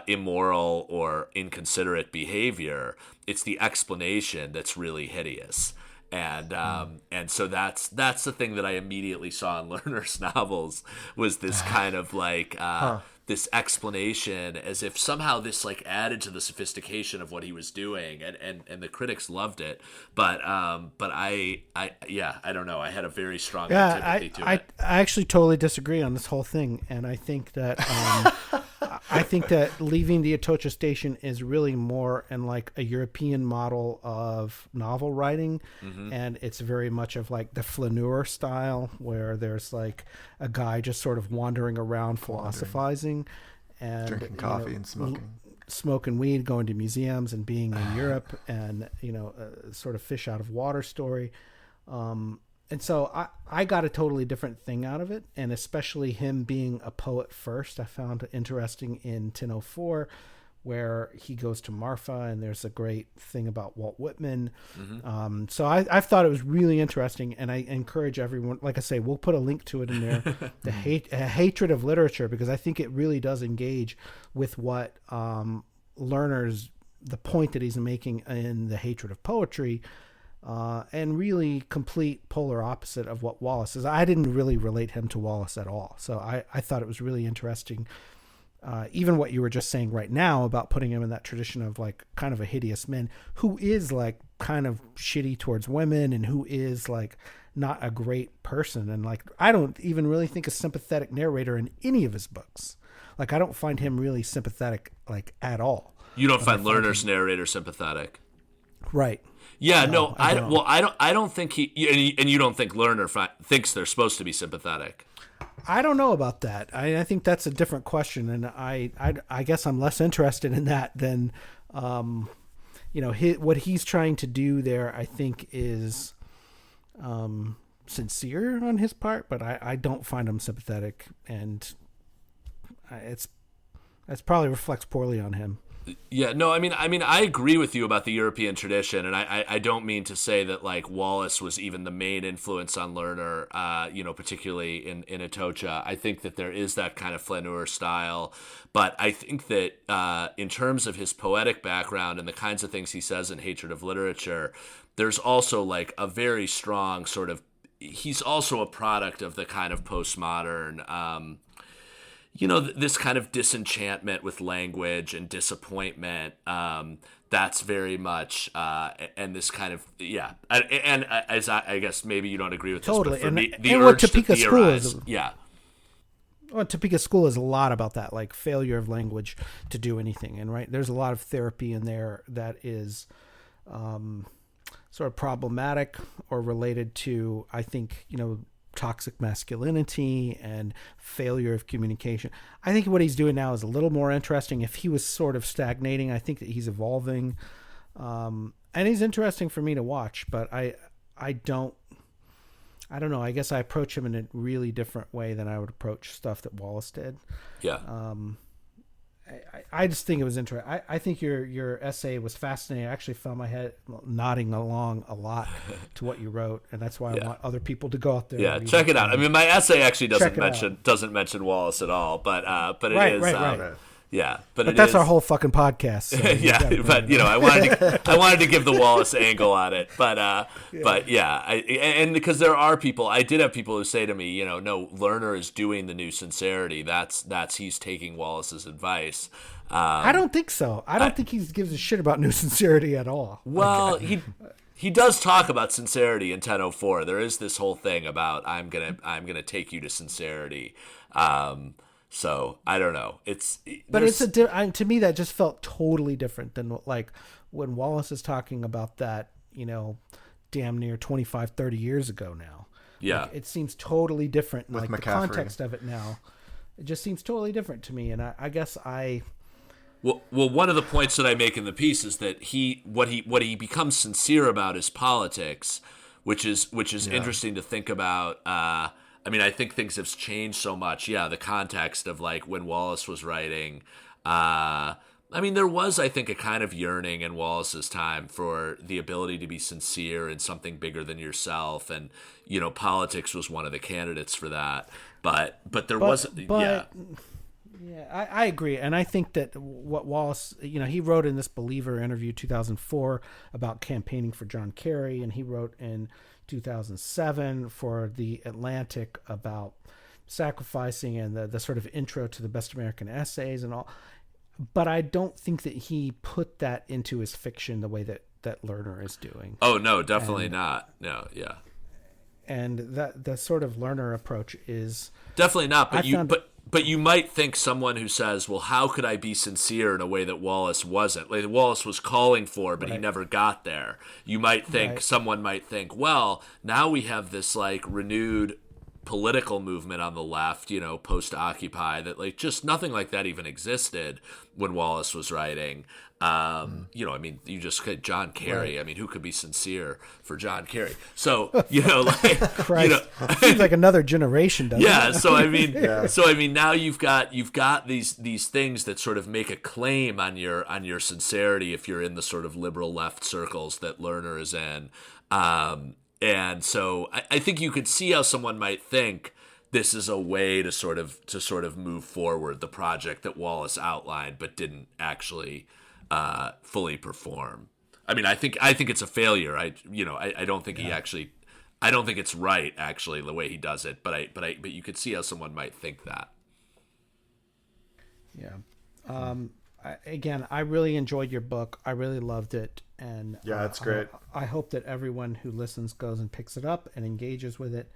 immoral or inconsiderate behavior. It's the explanation that's really hideous, and so that's the thing that I immediately saw in Lerner's novels, was this kind of like this explanation as if somehow this like added to the sophistication of what he was doing, and the critics loved it. But I don't know. I had a very strong antipathy to it. I actually totally disagree on this whole thing, and I think that I think that Leaving the Atocha Station is really more in like a European model of novel writing, and it's very much of like the flaneur style, where there's like a guy just sort of wandering around philosophizing and drinking coffee and smoking weed, going to museums and being in Europe, and a sort of fish out of water story. And so I got a totally different thing out of it, and especially him being a poet first, I found interesting in 1004, where he goes to Marfa, and there's a great thing about Walt Whitman. So I thought it was really interesting, and I encourage everyone, like I say, we'll put a link to it in there, the hatred of literature, because I think it really does engage with what Lerner's, the point that he's making in The Hatred of Poetry, and really complete polar opposite of what Wallace is. I didn't really relate him to Wallace at all. So I thought it was really interesting. Even what you were just saying right now about putting him in that tradition of like kind of a hideous man who is like kind of shitty towards women and who is like not a great person. And like, I don't even really think a sympathetic narrator in any of his books. Like, I don't find him really sympathetic, like, at all. You don't find Lerner's narrator sympathetic. Right. Yeah, no, I don't think he, and you don't think Lerner thinks they're supposed to be sympathetic. I don't know about that. I think that's a different question, and I guess I'm less interested in that than, what he's trying to do there. I think is sincere on his part, but I don't find him sympathetic, and it's probably reflects poorly on him. Yeah, no, I mean, I agree with you about the European tradition, and I don't mean to say that like Wallace was even the main influence on Lerner, particularly in Atocha. I think that there is that kind of flaneur style, but I think that in terms of his poetic background and the kinds of things he says in Hatred of Literature, there's also like a very strong sort of, he's also a product of the kind of postmodern, this kind of disenchantment with language and disappointment, that's very much, and this kind of, yeah. And as I guess maybe you don't agree with totally. this, but for me, the and urge what Topeka to School theorize, is, yeah. Well, Topeka School is a lot about that, like failure of language to do anything. And right, there's a lot of therapy in there that is sort of problematic or related to, I think, toxic masculinity and failure of communication. I think what he's doing now is a little more interesting. If he was sort of stagnating, I think that he's evolving, and he's interesting for me to watch. But I don't know. I guess I approach him in a really different way than I would approach stuff that Wallace did. Yeah. I just think it was interesting. I think your essay was fascinating. I actually found my head nodding along a lot to what you wrote, and that's why I want other people to go out there. Yeah, check it out. I mean, my essay actually doesn't mention Wallace at all, but it is. Right. Yeah, but that's our whole fucking podcast. So yeah, but I wanted to give the Wallace angle on it, but and because there are people, I did have people who say to me, no, Lerner is doing the new sincerity. That's he's taking Wallace's advice. I don't think so. I don't think he gives a shit about new sincerity at all. Well, he does talk about sincerity in 1004. There is this whole thing about I'm gonna take you to sincerity. So I don't know. To me that just felt totally different than like when Wallace is talking about that, damn near 25, 30 years ago now. Yeah, like, it seems totally different. With like McCaffrey. The context of it now, it just seems totally different to me. And I guess Well, one of the points that I make in the piece is that what he becomes sincere about is politics, which is interesting to think about. I think things have changed so much. Yeah, the context of like when Wallace was writing. There was, I think, a kind of yearning in Wallace's time for the ability to be sincere in something bigger than yourself, and politics was one of the candidates for that. But there wasn't. Yeah. Yeah, I agree. And I think that what Wallace, he wrote in this Believer interview 2004 about campaigning for John Kerry, and he wrote in 2007 for The Atlantic about sacrificing and the sort of intro to the best American essays and all. But I don't think that he put that into his fiction the way that Lerner is doing. Oh, no, definitely not. No, yeah. And that the sort of Lerner approach is definitely not. But you might think someone who says, well, how could I be sincere in a way that Wallace wasn't? Like Wallace was calling for, but he never got there. You might think, someone might think, well, now we have this like renewed political movement on the left, post-Occupy, that like just nothing like that even existed when Wallace was writing. You just could John Kerry. I mean, who could be sincere for John Kerry? So, Christ. Seems like another generation, doesn't it? So I mean, now you've got these things that sort of make a claim on your sincerity if you're in the sort of liberal left circles that Lerner is in. And so I think you could see how someone might think this is a way to sort of move forward the project that Wallace outlined but didn't actually fully perform. I mean, I think it's a failure. I don't think I don't think it's right actually the way he does it. But you could see how someone might think that. Yeah. I really enjoyed your book. I really loved it. And yeah, it's great. I hope that everyone who listens goes and picks it up and engages with it.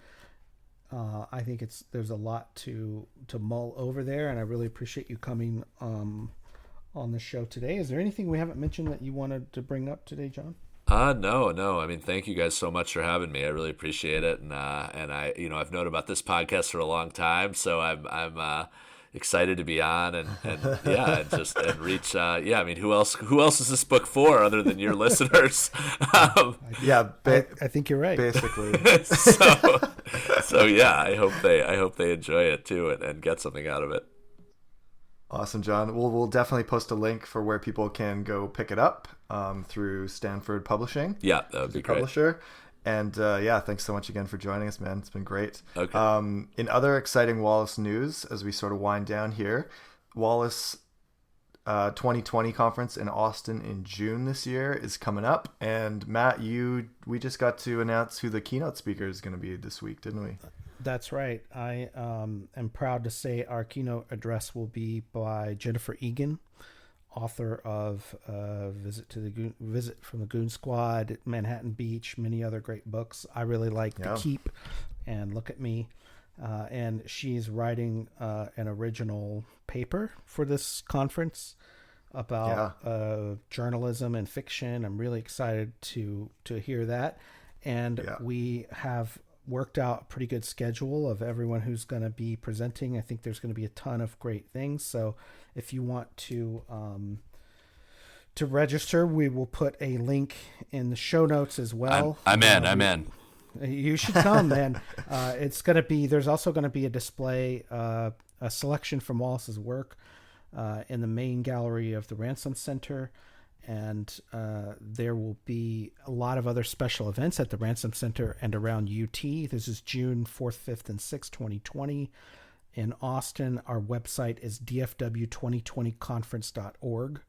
I think there's a lot to mull over there, and I really appreciate you coming on the show today. Is there anything we haven't mentioned that you wanted to bring up today, Jon? No. I mean, thank you guys so much for having me. I really appreciate it, and I, I've known about this podcast for a long time, so I'm excited to be on and reach. I mean, who else is this book for other than your listeners? I think you're right. Basically. so yeah, I hope they enjoy it too and get something out of it. Awesome, Jon. We'll definitely post a link for where people can go pick it up through Stanford Publishing. Yeah, that would be great. Publisher. And thanks so much again for joining us, man. It's been great. Okay. In other exciting Wallace news, as we sort of wind down here, Wallace 2020 conference in Austin in June this year is coming up. And Matt, we just got to announce who the keynote speaker is going to be this week, didn't we? That's right. I am proud to say our keynote address will be by Jennifer Egan, author of Visit from the Goon Squad, Manhattan Beach, many other great books. I really like The Keep and Look at Me. And she's writing an original paper for this conference about journalism and fiction. I'm really excited to hear that. And we have worked out a pretty good schedule of everyone who's going to be presenting. I think there's going to be a ton of great things. So if you want to register, we will put a link in the show notes as well. I'm in. You should come, man. It's going to be, there's also going to be a display, a selection from Wallace's work in the main gallery of the Ransom Center. And there will be a lot of other special events at the Ransom Center and around UT. This is June 4th, 5th, and 6th, 2020. In Austin, our website is dfw2020conference.org.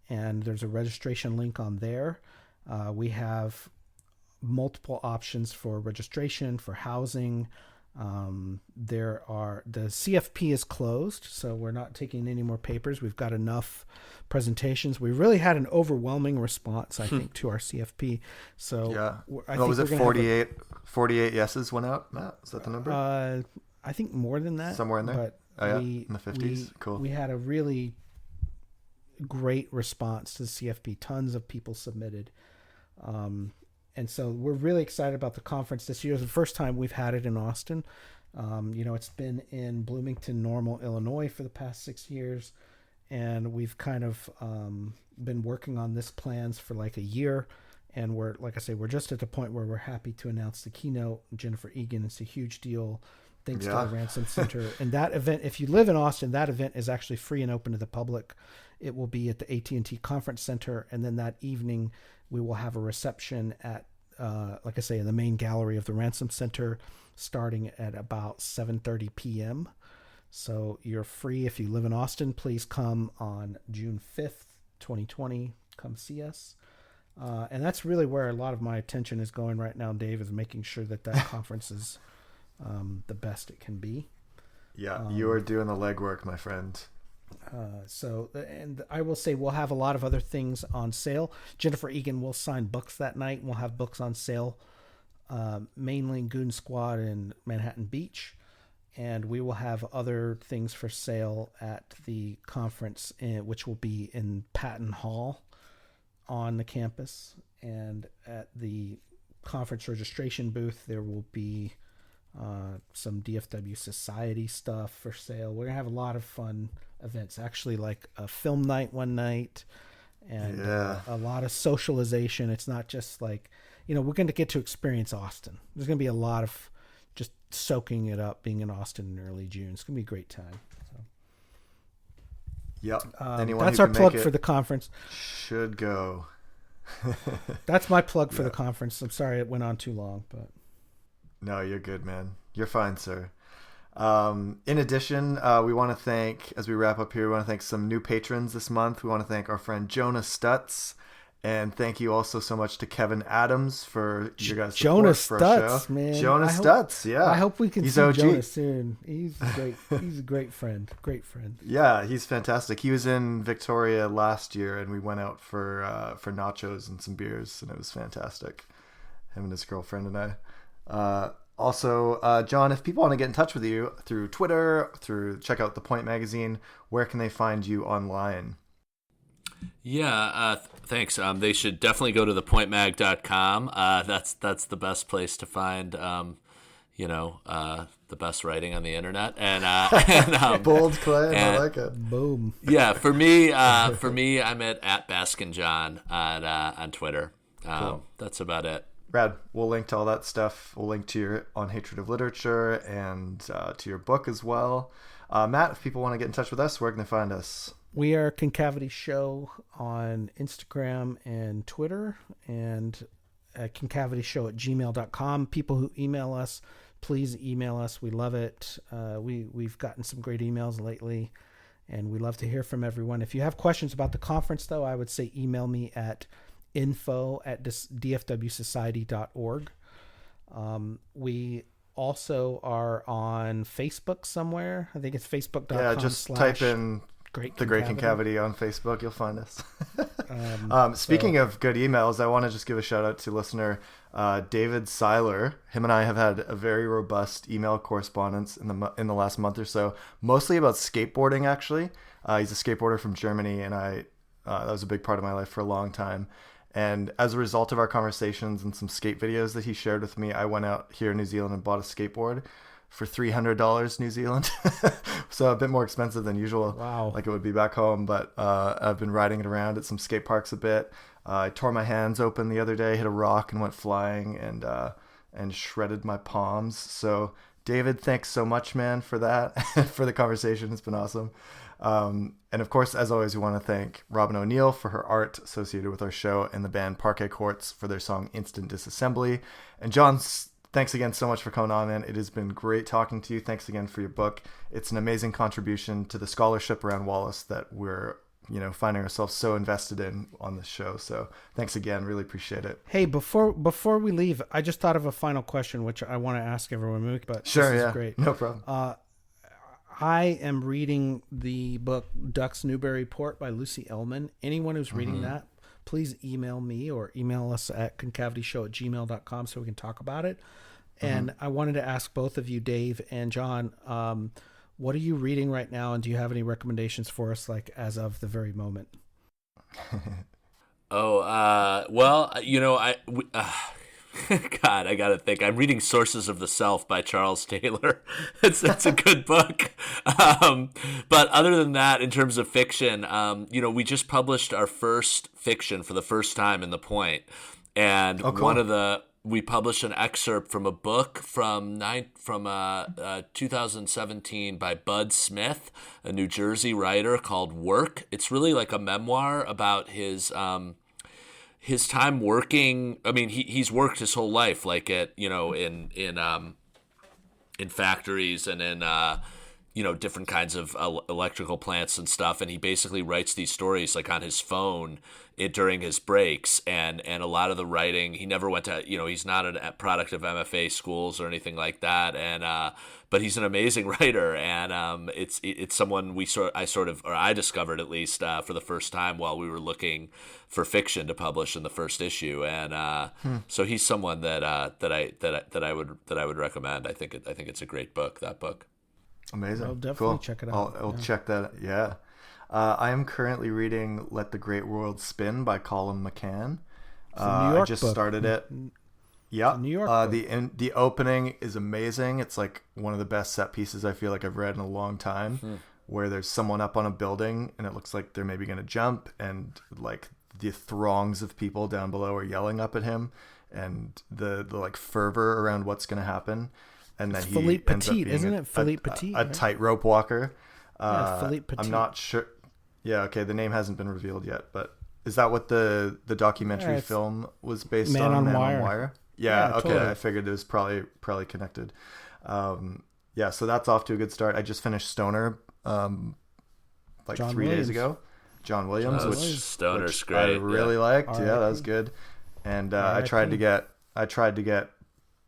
And there's a registration link on there. We have multiple options for registration, for housing. The CFP is closed, so we're not taking any more papers. We've got enough presentations. We really had an overwhelming response, I think, to our CFP. So I think was it 48 yeses went out, Matt? Is that the number? I think more than that. Somewhere in there? But in the 50s? Cool. We had a really great response to the CFP. Tons of people submitted. And so we're really excited about the conference this year. It's the first time we've had it in Austin. It's been in Bloomington, Normal, Illinois for the past 6 years. And we've kind of been working on this plans for like a year. And we're just at the point where we're happy to announce the keynote. Jennifer Egan, it's a huge deal. Thanks to the Ransom Center. And that event, if you live in Austin, that event is actually free and open to the public. It will be at the AT&T Conference Center. And then that evening, we will have a reception at, like I say, in the main gallery of the Ransom Center, starting at about 7:30 p.m. So you're free. If you live in Austin, please come on June 5th, 2020. Come see us. And that's really where a lot of my attention is going right now, Dave, is making sure that conference is the best it can be. Yeah, you are doing the legwork, my friend. And I will say we'll have a lot of other things on sale. Jennifer Egan will sign books that night. We'll have books on sale, mainly Goon Squad and Manhattan Beach. And we will have other things for sale at the conference, which will be in Patton Hall on the campus. And at the conference registration booth, there will be some DFW Society stuff for sale. We're going to have a lot of fun events, actually, like a film night one night and a lot of socialization. It's not just like, we're going to get to experience Austin. There's going to be a lot of just soaking it up being in Austin in early June. It's going to be a great time. So. Yep. That's our plug for the conference. Should go. That's my plug for the conference. I'm sorry it went on too long, but no, you're good, man. You're fine, sir. In addition, we want to thank, as we wrap up here, we want to thank some new patrons this month. We want to thank our friend Jonah Stutz. And thank you also so much to Kevin Adams for your guys' support for our show. Man. Jonah Stutz, yeah. I hope we can see OG. Jonah soon. He's great. He's a great friend. Great friend. Yeah, he's fantastic. He was in Victoria last year, and we went out for nachos and some beers, and it was fantastic. Him and his girlfriend and I. Also, John, if people want to get in touch with you through Twitter, check out The Point Magazine, where can they find you online? Yeah, thanks. They should definitely go to thepointmag.com. That's the best place to find, the best writing on the internet. And bold claim, I like it. Boom. Yeah, for me, I'm at Baskin John on Twitter. Cool. That's about it. Brad, we'll link to all that stuff. We'll link to your On Hatred of Literature and to your book as well. Matt, if people want to get in touch with us, where can they find us? We are Concavity Show on Instagram and Twitter, and concavityshow@gmail.com. People who email us, please email us. We love it. We've gotten some great emails lately, and we love to hear from everyone. If you have questions about the conference, though, I would say email me at info@dfwsociety.org. We also are on Facebook somewhere. I think it's facebook.com. Yeah, just type in The Great Concavity on Facebook. You'll find us. Speaking of good emails, I want to just give a shout out to listener David Seiler. Him and I have had a very robust email correspondence in the last month or so, mostly about skateboarding, actually. He's a skateboarder from Germany, and that was a big part of my life for a long time. And as a result of our conversations and some skate videos that he shared with me, I went out here in New Zealand and bought a skateboard for $300 New Zealand. So a bit more expensive than usual. Wow. Like it would be back home. But I've been riding it around at some skate parks a bit. I tore my hands open the other day, hit a rock and went flying and shredded my palms. So David, thanks so much, man, for that, for the conversation. It's been awesome. And of course, as always, we want to thank Robin O'Neill for her art associated with our show, and the band Parquet Courts for their song Instant Disassembly. And John, thanks again so much for coming on, man. It has been great talking to you. Thanks again for your book. It's an amazing contribution to the scholarship around Wallace that we're finding ourselves so invested in on this show. So thanks again. Really appreciate it. Hey, before we leave, I just thought of a final question, which I want to ask everyone. But sure, this is great. No problem. I am reading the book Ducks Newburyport by Lucy Ellman. Anyone who's reading that, please email me or email us at concavityshow@gmail.com so we can talk about it. And I wanted to ask both of you, Dave and John, what are you reading right now, and do you have any recommendations for us, like as of the very moment? God, I gotta think. I'm reading Sources of the Self by Charles Taylor. That's a good book. But other than that, in terms of fiction, we just published our first fiction for the first time in The Point, and cool. We published an excerpt from a book from 2017 by Bud Smith, a New Jersey writer, called Work. It's really like a memoir about his time working. I mean, he's worked his whole life, like in factories and in different kinds of electrical plants and stuff, and he basically writes these stories like on his phone during his breaks, and a lot of the writing, he never went to, he's not a product of MFA schools or anything like that, and but he's an amazing writer, and it's someone I discovered at least for the first time while we were looking for fiction to publish in the first issue, and so he's someone that I would recommend. I think it's a great book. That book. Amazing. I'll definitely check it out. I'll check that. Yeah. I am currently reading Let the Great World Spin by Colin McCann. I just started it. Yeah. New York. The opening is amazing. It's like one of the best set pieces I feel like I've read in a long time, where there's someone up on a building and it looks like they're maybe going to jump, and like the throngs of people down below are yelling up at him, and the like fervor around what's going to happen. And then Philippe Petit, isn't it? Philippe Petit, a tightrope walker. Philippe Petit. I'm not sure. Yeah, okay. The name hasn't been revealed yet, but is that what the documentary film was based Man on? on Wire. Yeah. Okay. Totally. I figured it was probably connected. Yeah. So that's off to a good start. I just finished Stoner, like John 3 days Williams. ago. John Williams, Stoner's which great. I really liked. R.I.P. Yeah, that was good. And I tried to get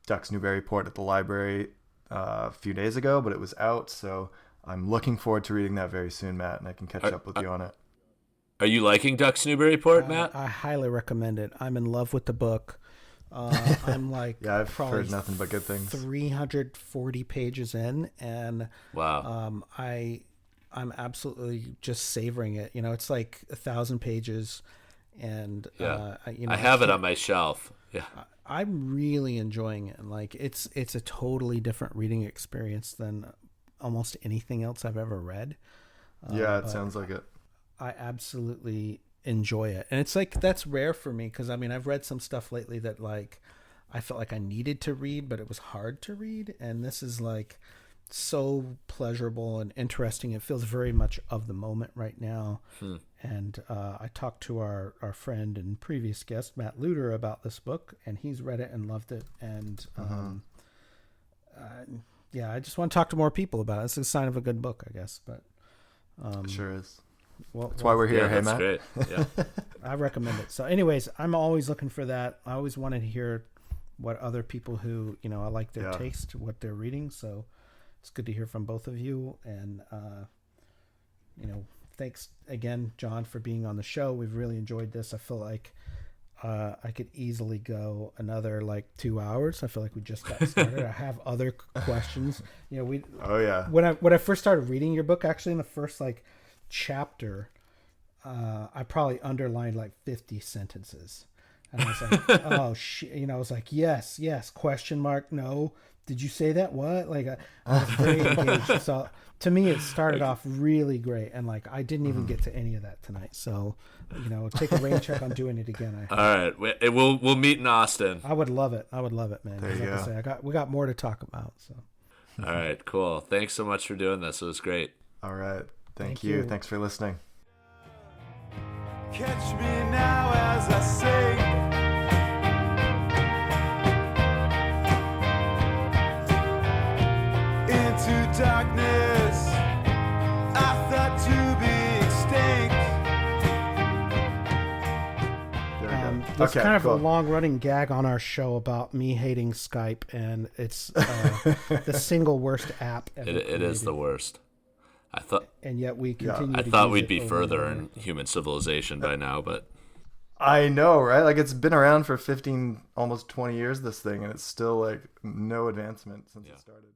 Ducks Newburyport at the library a few days ago, but it was out, so I'm looking forward to reading that very soon, Matt, and I can catch up with you on it. Are you liking Ducks Newburyport, Matt? I highly recommend it. I'm in love with the book. I'm like yeah, I've probably heard nothing but good things. 340 pages in, and wow. I'm absolutely just savoring it. It's like 1,000 pages, and I have it on my shelf. Yeah. I'm really enjoying it, and like it's a totally different reading experience than almost anything else I've ever read. Yeah, it sounds like it. I absolutely enjoy it, and it's like that's rare for me because I've read some stuff lately that like I felt like I needed to read, but it was hard to read, and this is like so pleasurable and interesting. It feels very much of the moment right now. And I talked to our friend and previous guest, Matt Luder, about this book, and he's read it and loved it. And I just want to talk to more people about it. It's a sign of a good book, I guess. But it sure is. Well, that's why we're here. Hey, that's Matt. Great. Yeah. I recommend it. So anyways, I'm always looking for that. I always wanted to hear what other people who, I like their taste, what they're reading. So it's good to hear from both of you. And, thanks again, John, for being on the show. We've really enjoyed this. I feel like I could easily go another 2 hours. I feel like we just got started. I have other questions. When I first started reading your book, actually in the first chapter, I probably underlined 50 sentences. And I was like, oh shit, I was like, yes, question mark, no. Did you say that? What? I was very engaged. So to me, it started off really great. And I didn't even get to any of that tonight. So, take a rain check on doing it again. All right. We'll meet in Austin. I would love it, man. There you go. I say, we got more to talk about. So. All right, cool. Thanks so much for doing this. It was great. All right. Thank you. Thanks for listening. Catch me now as I sing. Into darkness, I thought to be extinct. There we go. There's kind of a long-running gag on our show about me hating Skype, and it's the single worst app ever. It is the worst. And yet we continue. I thought we'd be further in human civilization by now, but I know, right? It's been around for 15, almost 20 years, this thing, and it's still no advancement since it started.